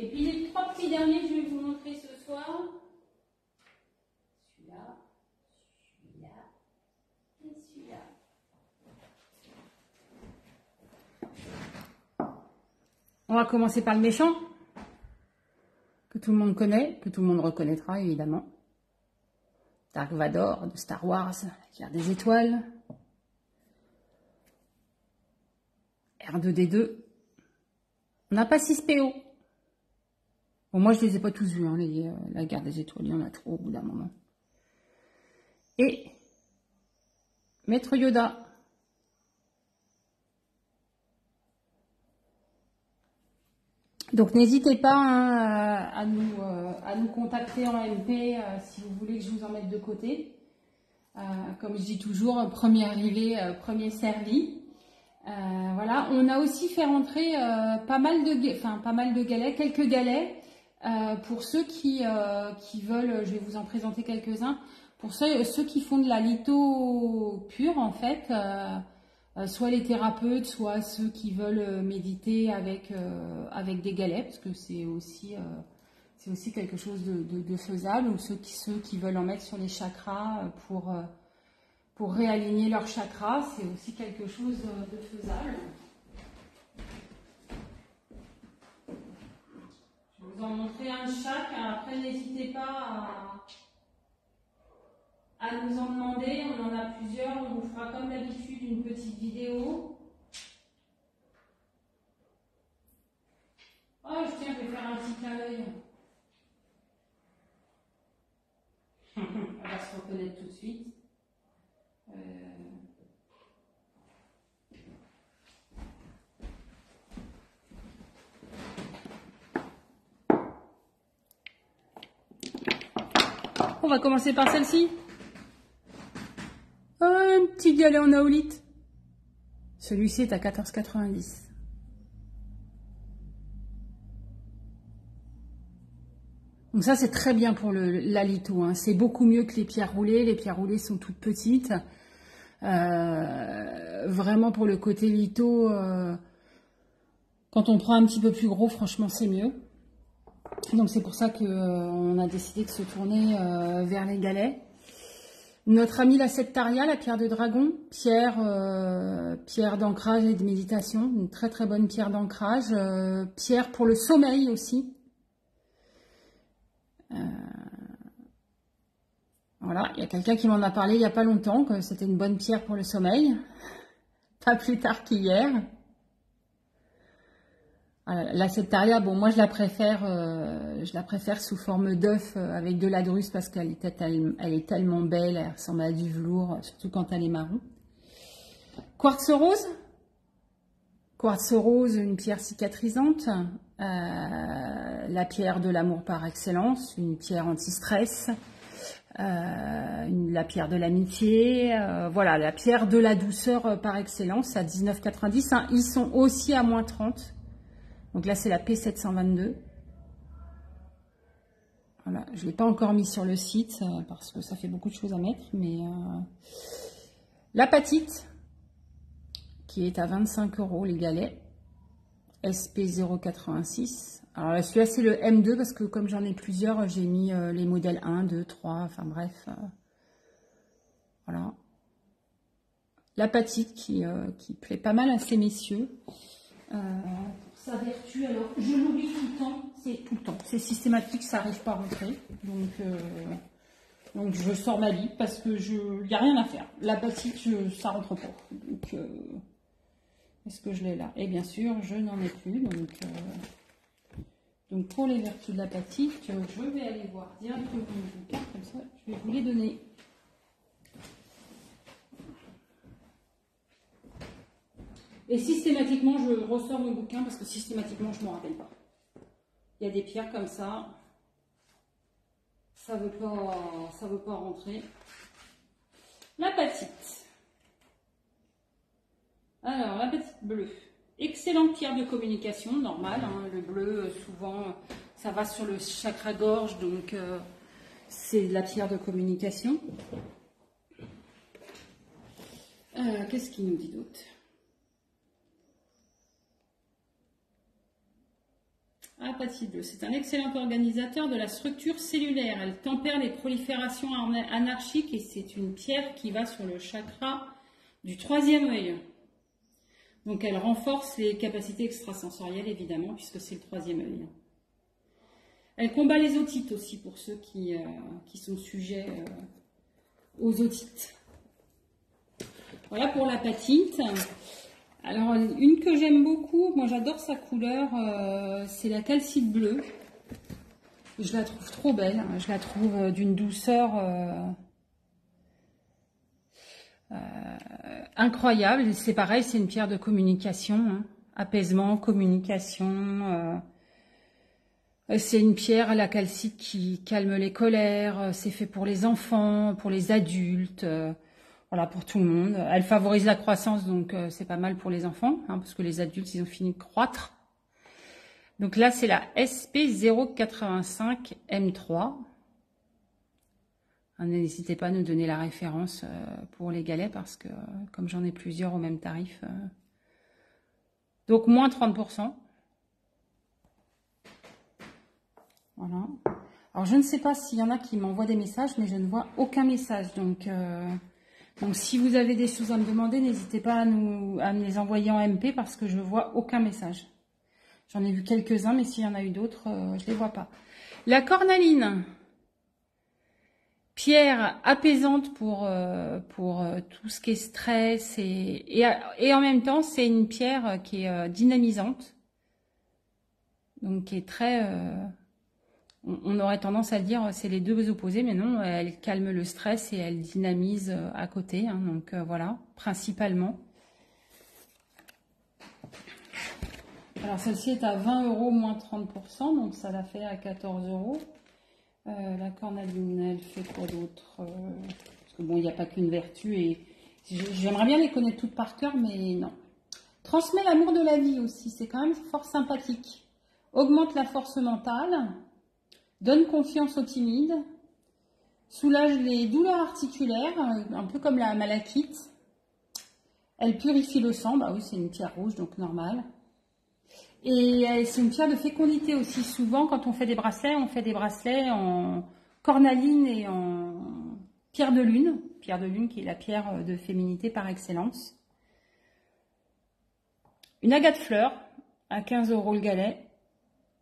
Et puis les 3 petits derniers que je vais vous montrer ce soir. Celui-là, celui-là et celui-là. On va commencer par le méchant, que tout le monde connaît, que tout le monde reconnaîtra évidemment. Dark Vador de Star Wars, la guerre des étoiles. R2-D2. On n'a pas 6PO. Bon, moi, je les ai pas tous vus, hein, la guerre des étoiles, il y en a trop au bout d'un moment. Et Maître Yoda. Donc, n'hésitez pas hein, à nous contacter en MP si vous voulez que je vous en mette de côté. Comme je dis toujours, premier arrivé, premier servi. Voilà, on a aussi fait rentrer pas mal de galets, quelques galets. Pour ceux qui veulent, je vais vous en présenter quelques-uns. Pour ceux qui font de la litho pure, en fait, soit les thérapeutes, soit ceux qui veulent méditer avec des galets, parce que c'est aussi c'est aussi quelque chose de faisable, ou ceux qui veulent en mettre sur les chakras pour réaligner leurs chakras, c'est aussi quelque chose de faisable. Je vais vous en montrer un de chaque. Après, n'hésitez pas à nous en demander. On en a plusieurs. On vous fera comme d'habitude une petite vidéo. Oh, tiens, je vais faire un petit clin d'œil. On va se reconnaître tout de suite. On va commencer par celle-ci. Un petit galet en aolite. Celui-ci est à 14,90 €. Donc ça, c'est très bien pour la litho, hein. C'est beaucoup mieux que les pierres roulées. Les pierres roulées sont toutes petites. Vraiment pour le côté litho, quand on prend un petit peu plus gros, franchement, c'est mieux. Donc c'est pour ça qu'on a décidé de se tourner vers les galets. Notre amie la septaria, la pierre de dragon, pierre d'ancrage et de méditation, une très très bonne pierre d'ancrage, pierre pour le sommeil aussi. Voilà, il y a quelqu'un qui m'en a parlé il n'y a pas longtemps, que c'était une bonne pierre pour le sommeil, pas plus tard qu'hier. La septaria, bon, moi je la préfère sous forme d'œuf avec de la drusse parce qu'elle est tellement belle, elle ressemble à du velours, surtout quand elle est marron. Quartz rose, une pierre cicatrisante, la pierre de l'amour par excellence, une pierre anti-stress, la pierre de l'amitié, voilà, la pierre de la douceur par excellence à 19,90 €. Hein. Ils sont aussi à moins 30. Donc là, c'est la P722. Voilà, je ne l'ai pas encore mis sur le site parce que ça fait beaucoup de choses à mettre. Mais l'apatite, qui est à 25 € les galets, SP086. Alors là, celui-là, c'est le M2 parce que comme j'en ai plusieurs, j'ai mis les modèles 1, 2, 3, enfin bref. Voilà. L'apatite qui plaît pas mal à ces messieurs. Sa vertu, alors je l'oublie tout le temps, c'est systématique, ça n'arrive pas à rentrer, donc je sors ma bille parce que il n'y a rien à faire. L'apatite, ça rentre pas, donc est-ce que je l'ai là? Et bien sûr, je n'en ai plus, donc pour les vertus de l'apatite, je vais aller voir directement le bouquin, comme ça, je vais vous les donner. Et systématiquement, je ressors mon bouquin parce que systématiquement, je ne m'en rappelle pas. Il y a des pierres comme ça. Ça veut pas rentrer. L'apatite. Alors, l'apatite bleue. Excellente pierre de communication, normale. Hein. Le bleu, souvent, ça va sur le chakra gorge, donc c'est de la pierre de communication. Qu'est-ce qu'il nous dit d'autre? Apatite bleue, c'est un excellent organisateur de la structure cellulaire. Elle tempère les proliférations anarchiques et c'est une pierre qui va sur le chakra du 3e œil. Donc elle renforce les capacités extrasensorielles évidemment puisque c'est le 3e œil. Elle combat les otites aussi pour ceux qui sont sujets aux otites. Voilà pour l'apatite. Alors, une que j'aime beaucoup, moi j'adore sa couleur, c'est la calcite bleue. Je la trouve trop belle, je la trouve d'une douceur incroyable. C'est pareil, c'est une pierre de communication, hein. Apaisement, communication. C'est une pierre, la calcite, qui calme les colères, c'est fait pour les enfants, pour les adultes. Voilà, pour tout le monde. Elle favorise la croissance, donc c'est pas mal pour les enfants, hein, parce que les adultes, ils ont fini de croître. Donc là, c'est la SP085 M3. N'hésitez pas à nous donner la référence pour les galets, parce que comme j'en ai plusieurs au même tarif. Donc moins 30%. Voilà. Alors, je ne sais pas s'il y en a qui m'envoient des messages, mais je ne vois aucun message. Donc si vous avez des choses à me demander, n'hésitez pas à me les envoyer en MP parce que je vois aucun message. J'en ai vu quelques-uns, mais s'il y en a eu d'autres, je ne les vois pas. La cornaline, pierre apaisante pour tout ce qui est stress et en même temps, c'est une pierre qui est dynamisante. Donc, qui est très... on aurait tendance à dire c'est les deux opposés, mais non, elle calme le stress et elle dynamise à côté. Hein, donc, voilà, principalement. Alors, celle-ci est à 20 € moins 30%, donc ça la fait à 14 €. La cornaline, elle fait quoi d'autre parce que bon, il n'y a pas qu'une vertu et j'aimerais bien les connaître toutes par cœur, mais non. Transmet l'amour de la vie aussi, c'est quand même fort sympathique. Augmente la force mentale, donne confiance aux timides, soulage les douleurs articulaires, un peu comme la malachite. Elle purifie le sang, bah oui, c'est une pierre rouge, donc normal. Et c'est une pierre de fécondité aussi. Souvent, quand on fait des bracelets en cornaline et en pierre de lune. Pierre de lune qui est la pierre de féminité par excellence. Une agate fleur à 15 € le galet.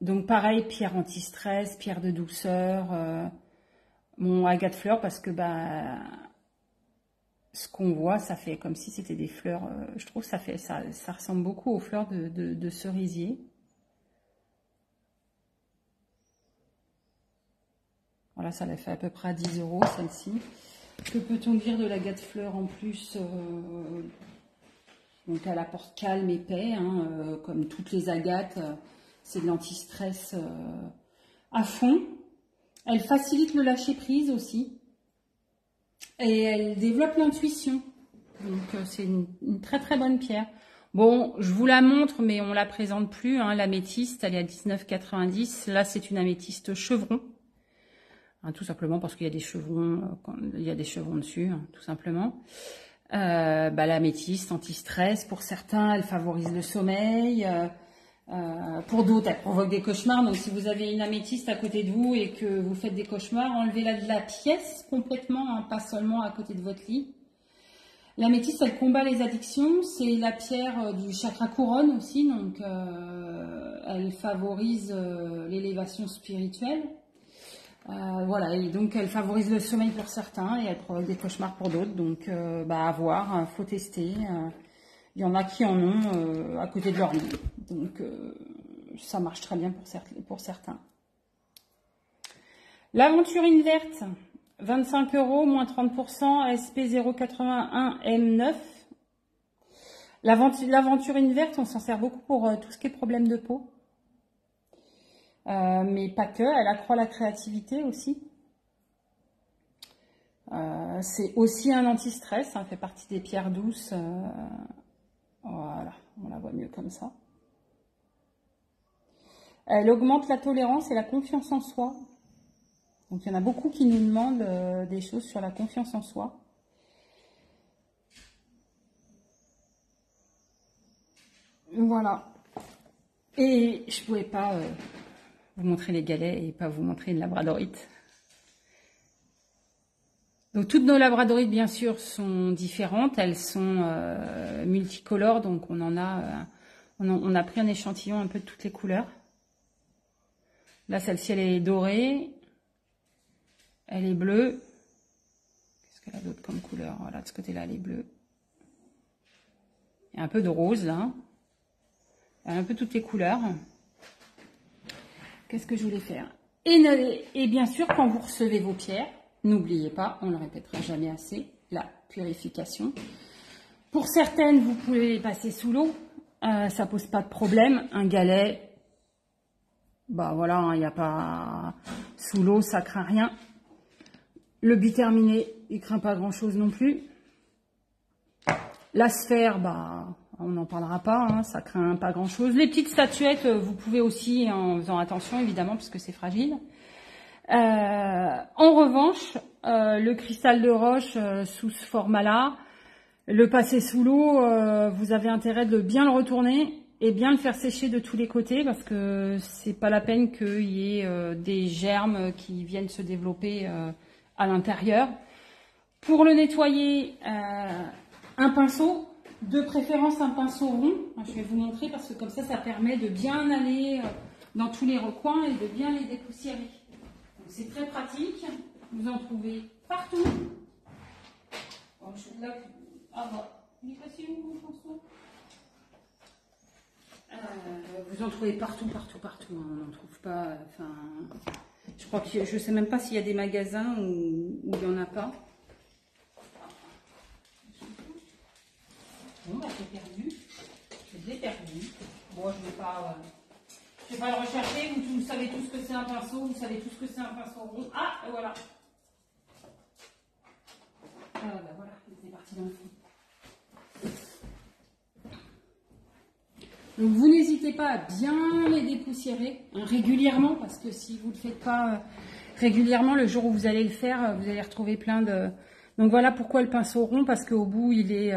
Donc pareil, pierre anti-stress, pierre de douceur. Mon agate fleur parce que bah ce qu'on voit, ça fait comme si c'était des fleurs. Je trouve que ça ressemble beaucoup aux fleurs de cerisier. Voilà, ça l'a fait à peu près à 10 € celle-ci. Que peut-on dire de l'agate fleur en plus donc elle apporte calme et paix, hein, comme toutes les agates, c'est de l'anti-stress à fond. Elle facilite le lâcher-prise aussi. Et elle développe l'intuition. Donc c'est une très très bonne pierre. Bon, je vous la montre, mais on la présente plus. Hein, l'améthyste, elle est à 19,90 €. Là, c'est une améthyste chevron. Hein, tout simplement parce qu'il y a des chevrons, dessus, hein, tout simplement. L'améthyste, anti-stress, pour certains, elle favorise le sommeil. Pour d'autres, elle provoque des cauchemars. Donc, si vous avez une améthyste à côté de vous et que vous faites des cauchemars, enlevez-la de la pièce complètement, hein, pas seulement à côté de votre lit. L'améthyste, elle combat les addictions. C'est la pierre du chakra couronne aussi. Donc, elle favorise l'élévation spirituelle. Voilà, et donc elle favorise le sommeil pour certains et elle provoque des cauchemars pour d'autres. Donc, à voir, faut tester. Il y en a qui en ont à côté de leur lit. Donc, ça marche très bien pour certains. L'aventurine verte, 25 € moins 30%, SP 081 M9. L'aventurine verte, on s'en sert beaucoup pour tout ce qui est problème de peau. Mais pas que, elle accroît la créativité aussi. C'est aussi un anti-stress, ça fait partie des pierres douces. Voilà, on la voit mieux comme ça. Elle augmente la tolérance et la confiance en soi. Donc il y en a beaucoup qui nous demandent des choses sur la confiance en soi. Voilà. Et je pouvais pas vous montrer les galets et pas vous montrer une labradorite. Donc toutes nos labradorites bien sûr sont différentes, elles sont multicolores, donc on a pris un échantillon un peu de toutes les couleurs. Là celle-ci elle est dorée, elle est bleue. Qu'est-ce qu'elle a d'autre comme couleur? Voilà, de ce côté-là elle est bleue. Il y a un peu de rose là. Elle a un peu toutes les couleurs. Qu'est-ce que je voulais faire? Et bien sûr, quand vous recevez vos pierres, n'oubliez pas, on ne le répétera jamais assez, la purification. Pour certaines, vous pouvez les passer sous l'eau. Ça pose pas de problème. Un galet, bah voilà, il n'y a pas... Sous l'eau, ça craint rien. Le biterminé, il craint pas grand-chose non plus. La sphère, bah... on n'en parlera pas, hein, ça craint pas grand-chose. Les petites statuettes, vous pouvez aussi, en faisant attention évidemment, parce que c'est fragile. En revanche, le cristal de roche sous ce format-là, le passer sous l'eau, vous avez intérêt de bien le retourner et bien le faire sécher de tous les côtés parce que c'est pas la peine qu'il y ait des germes qui viennent se développer à l'intérieur. Pour le nettoyer, un pinceau, de préférence un pinceau rond. Je vais vous montrer parce que comme ça permet de bien aller dans tous les recoins et de bien les dépoussiérer. C'est très pratique, vous en trouvez partout. Bon, il est passé où le pinceau? Vous en trouvez partout, partout. On n'en trouve pas. Enfin, je crois que je sais même pas s'il y a des magasins où il n'y en a pas. Bon, bah, c'est perdu. Je l'ai perdu. Bon, je vais pas le rechercher. Vous savez tous que c'est un pinceau. Vous savez tous que c'est un pinceau rond. Ah, et voilà. Ah, bah voilà, c'est parti dans le fond. Donc vous n'hésitez pas à bien les dépoussiérer régulièrement, parce que si vous ne le faites pas régulièrement, le jour où vous allez le faire, vous allez retrouver plein de... Donc voilà pourquoi le pinceau rond, parce qu'au bout il est...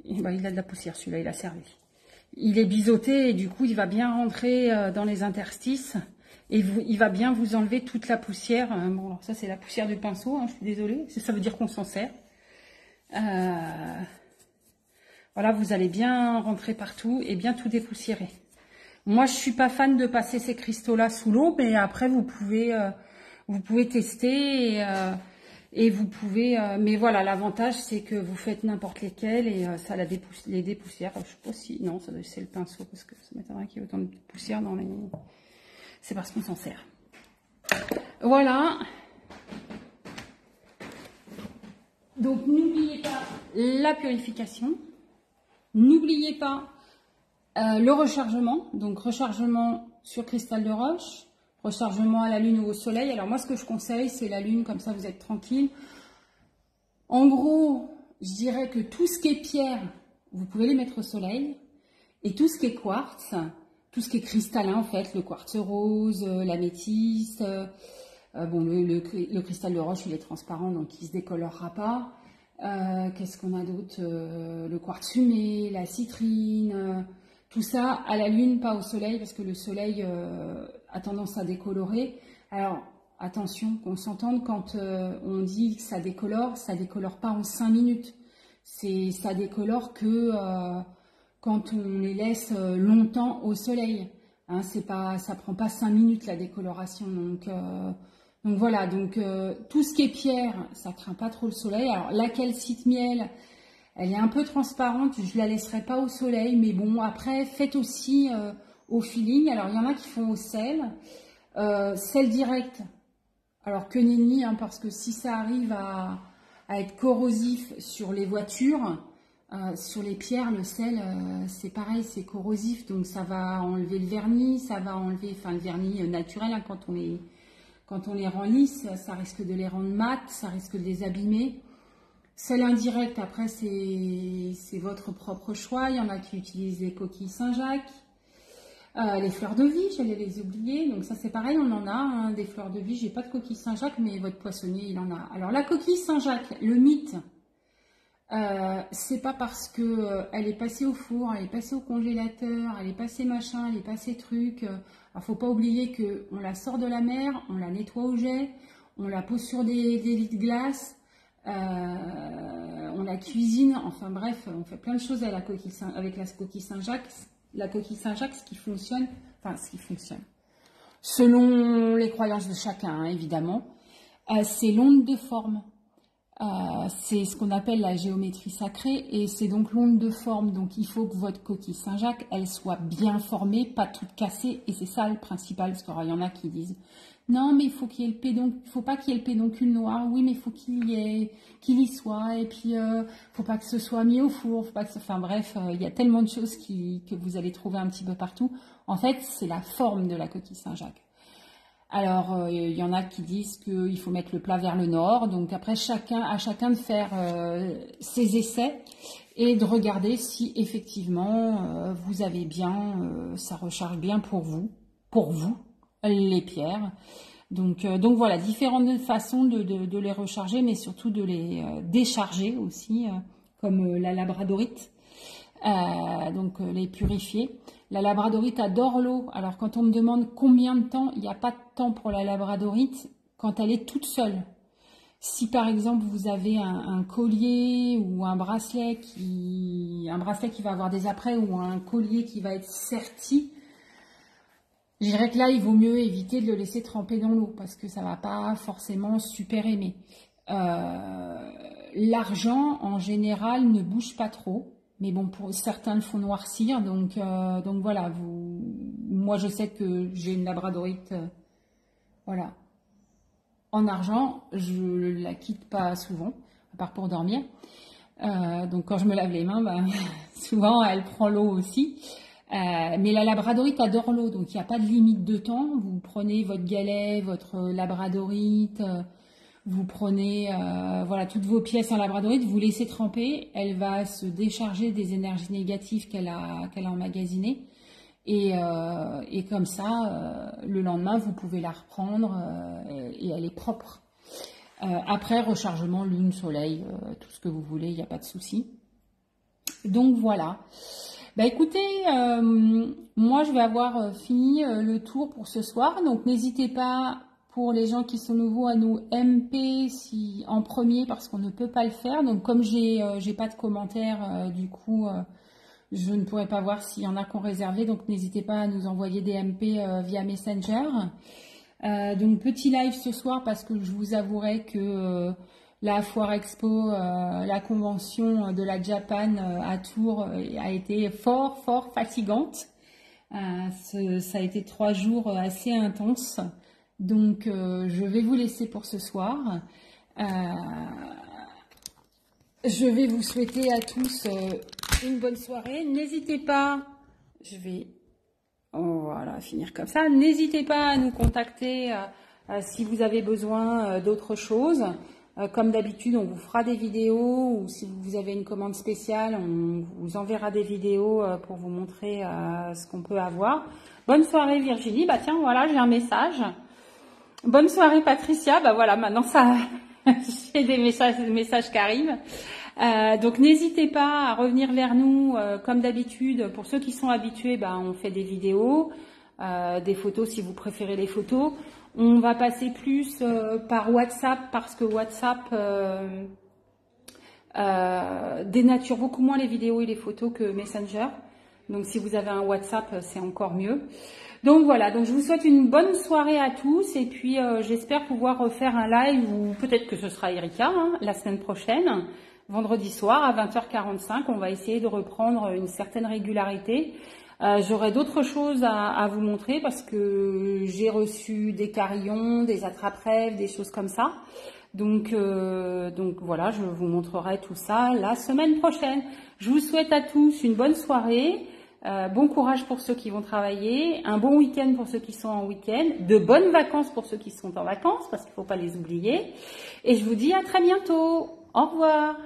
il a de la poussière, celui-là il a servi. Il est biseauté et du coup il va bien rentrer dans les interstices et il va bien vous enlever toute la poussière. Bon, alors ça c'est la poussière du pinceau, hein, je suis désolée, ça veut dire qu'on s'en sert. Voilà, vous allez bien rentrer partout et bien tout dépoussiérer. Moi, je suis pas fan de passer ces cristaux-là sous l'eau, mais après, vous pouvez tester et vous pouvez... mais voilà, l'avantage, c'est que vous faites n'importe lesquels et ça les dépoussière. Je sais pas si... Non, c'est le pinceau, parce que ça m'étonnerait qu'il y ait autant de poussière dans les... C'est parce qu'on s'en sert. Voilà. Donc, n'oubliez pas la purification. N'oubliez pas le rechargement, donc rechargement sur cristal de roche, rechargement à la lune ou au soleil. Alors moi ce que je conseille c'est la lune, comme ça vous êtes tranquille. En gros, je dirais que tout ce qui est pierre, vous pouvez les mettre au soleil, et tout ce qui est quartz, tout ce qui est cristallin en fait, le quartz rose, l'améthyste, bon le cristal de roche il est transparent donc il se décolorera pas. Qu'est-ce qu'on a d'autre? Le quartz fumé, la citrine, tout ça à la lune, pas au soleil, parce que le soleil a tendance à décolorer. Alors, attention, qu'on s'entende, quand on dit que ça décolore pas en 5 minutes. Ça décolore que quand on les laisse longtemps au soleil. Hein, ça prend pas 5 minutes la décoloration, donc voilà, donc tout ce qui est pierre, ça craint pas trop le soleil. Alors la calcite miel, elle est un peu transparente, je la laisserai pas au soleil, mais bon, après faites aussi au feeling. Alors il y en a qui font au sel, sel direct. Alors que nenni, hein, parce que si ça arrive à être corrosif sur les voitures, sur les pierres, le sel, c'est pareil, c'est corrosif, donc ça va enlever le vernis, ça va enlever, enfin le vernis naturel, hein, quand on les rend lisses, ça risque de les rendre mat, ça risque de les abîmer. Sel indirect, après, c'est votre propre choix. Il y en a qui utilisent les coquilles Saint-Jacques. Les fleurs de vie, j'allais les oublier. Donc ça, c'est pareil, on en a, hein, des fleurs de vie. J'ai pas de coquille Saint-Jacques, mais votre poissonnier, il en a. Alors, la coquille Saint-Jacques, le mythe, c'est pas parce que elle est passée au four, elle est passée au congélateur, elle est passée machin, elle est passée truc. Alors, faut pas oublier que on la sort de la mer, on la nettoie au jet, on la pose sur des lits de glace, on la cuisine. Enfin bref, on fait plein de choses avec la coquille Saint-Jacques. La coquille Saint-Jacques, ce qui fonctionne, selon les croyances de chacun, hein, évidemment, c'est l'onde de forme. C'est ce qu'on appelle la géométrie sacrée et c'est donc l'onde de forme. Donc il faut que votre coquille Saint-Jacques, elle soit bien formée, pas toute cassée, et c'est ça le principal, parce qu'il y en a qui disent non mais il faut qu'il y ait le pédoncule, faut pas qu'il y ait le pédoncule noir. Oui, mais il faut qu'il y soit, et puis faut pas que ce soit mis au four, faut pas que enfin bref, il y a tellement de choses que vous allez trouver un petit peu partout. En fait, c'est la forme de la coquille Saint-Jacques. Alors, il y en a qui disent qu'il faut mettre le plat vers le nord. Donc après, à chacun de faire ses essais et de regarder si effectivement vous avez bien, ça recharge bien pour vous, les pierres. Donc voilà, différentes façons de les recharger, mais surtout de les décharger aussi, comme la labradorite. donc les purifier. La labradorite adore l'eau. Alors quand on me demande combien de temps, il n'y a pas de temps pour la labradorite quand elle est toute seule. Si par exemple vous avez un collier ou un bracelet qui va avoir des apprêts ou un collier qui va être serti, je dirais que là il vaut mieux éviter de le laisser tremper dans l'eau parce que ça va pas forcément super aimer. L'argent en général ne bouge pas trop, mais bon pour certains le font noircir, donc voilà. Moi je sais que j'ai une labradorite, voilà. En argent, je la quitte pas souvent, à part pour dormir. Donc quand je me lave les mains, souvent elle prend l'eau aussi. Mais la labradorite adore l'eau, donc il n'y a pas de limite de temps. Vous prenez votre galet, votre labradorite, vous prenez voilà toutes vos pièces en labradorite, vous laissez tremper. Elle va se décharger des énergies négatives qu'elle a emmagasinées. Et comme ça, le lendemain, vous pouvez la reprendre et elle est propre. Après, rechargement, lune, soleil, tout ce que vous voulez, il n'y a pas de souci. Donc voilà. Bah écoutez, moi je vais avoir fini le tour pour ce soir. Donc n'hésitez pas, pour les gens qui sont nouveaux, à nous MP en premier parce qu'on ne peut pas le faire. Donc comme j'ai pas de commentaires, du coup... je ne pourrais pas voir s'il y en a qui ont réservé, donc n'hésitez pas à nous envoyer des MP via Messenger. Donc petit live ce soir parce que je vous avouerai que la Foire Expo, la convention de la Japan à Tours a été fort fatigante. Ça a été 3 jours assez intenses. Donc je vais vous laisser pour ce soir. Je vais vous souhaiter à tous une bonne soirée. N'hésitez pas, je vais voilà, finir comme ça. N'hésitez pas à nous contacter si vous avez besoin d'autres choses. Comme d'habitude, on vous fera des vidéos ou si vous avez une commande spéciale, on vous enverra des vidéos pour vous montrer ce qu'on peut avoir. Bonne soirée Virginie. Bah tiens, voilà, j'ai un message. Bonne soirée Patricia. Bah voilà, maintenant ça... j'ai des messages qui arrivent. Donc n'hésitez pas à revenir vers nous comme d'habitude. Pour ceux qui sont habitués, on fait des vidéos, des photos si vous préférez les photos. On va passer plus par WhatsApp parce que WhatsApp dénature beaucoup moins les vidéos et les photos que Messenger. Donc si vous avez un WhatsApp, c'est encore mieux. Donc voilà, donc je vous souhaite une bonne soirée à tous et puis j'espère pouvoir refaire un live ou peut-être que ce sera Erika la semaine prochaine, vendredi soir à 20h45. On va essayer de reprendre une certaine régularité. J'aurai d'autres choses à vous montrer parce que j'ai reçu des carillons, des attrape-rêves, des choses comme ça. Donc voilà, je vous montrerai tout ça la semaine prochaine. Je vous souhaite à tous une bonne soirée. Bon courage pour ceux qui vont travailler, un bon week-end pour ceux qui sont en week-end, de bonnes vacances pour ceux qui sont en vacances, parce qu'il ne faut pas les oublier. Et je vous dis à très bientôt. Au revoir.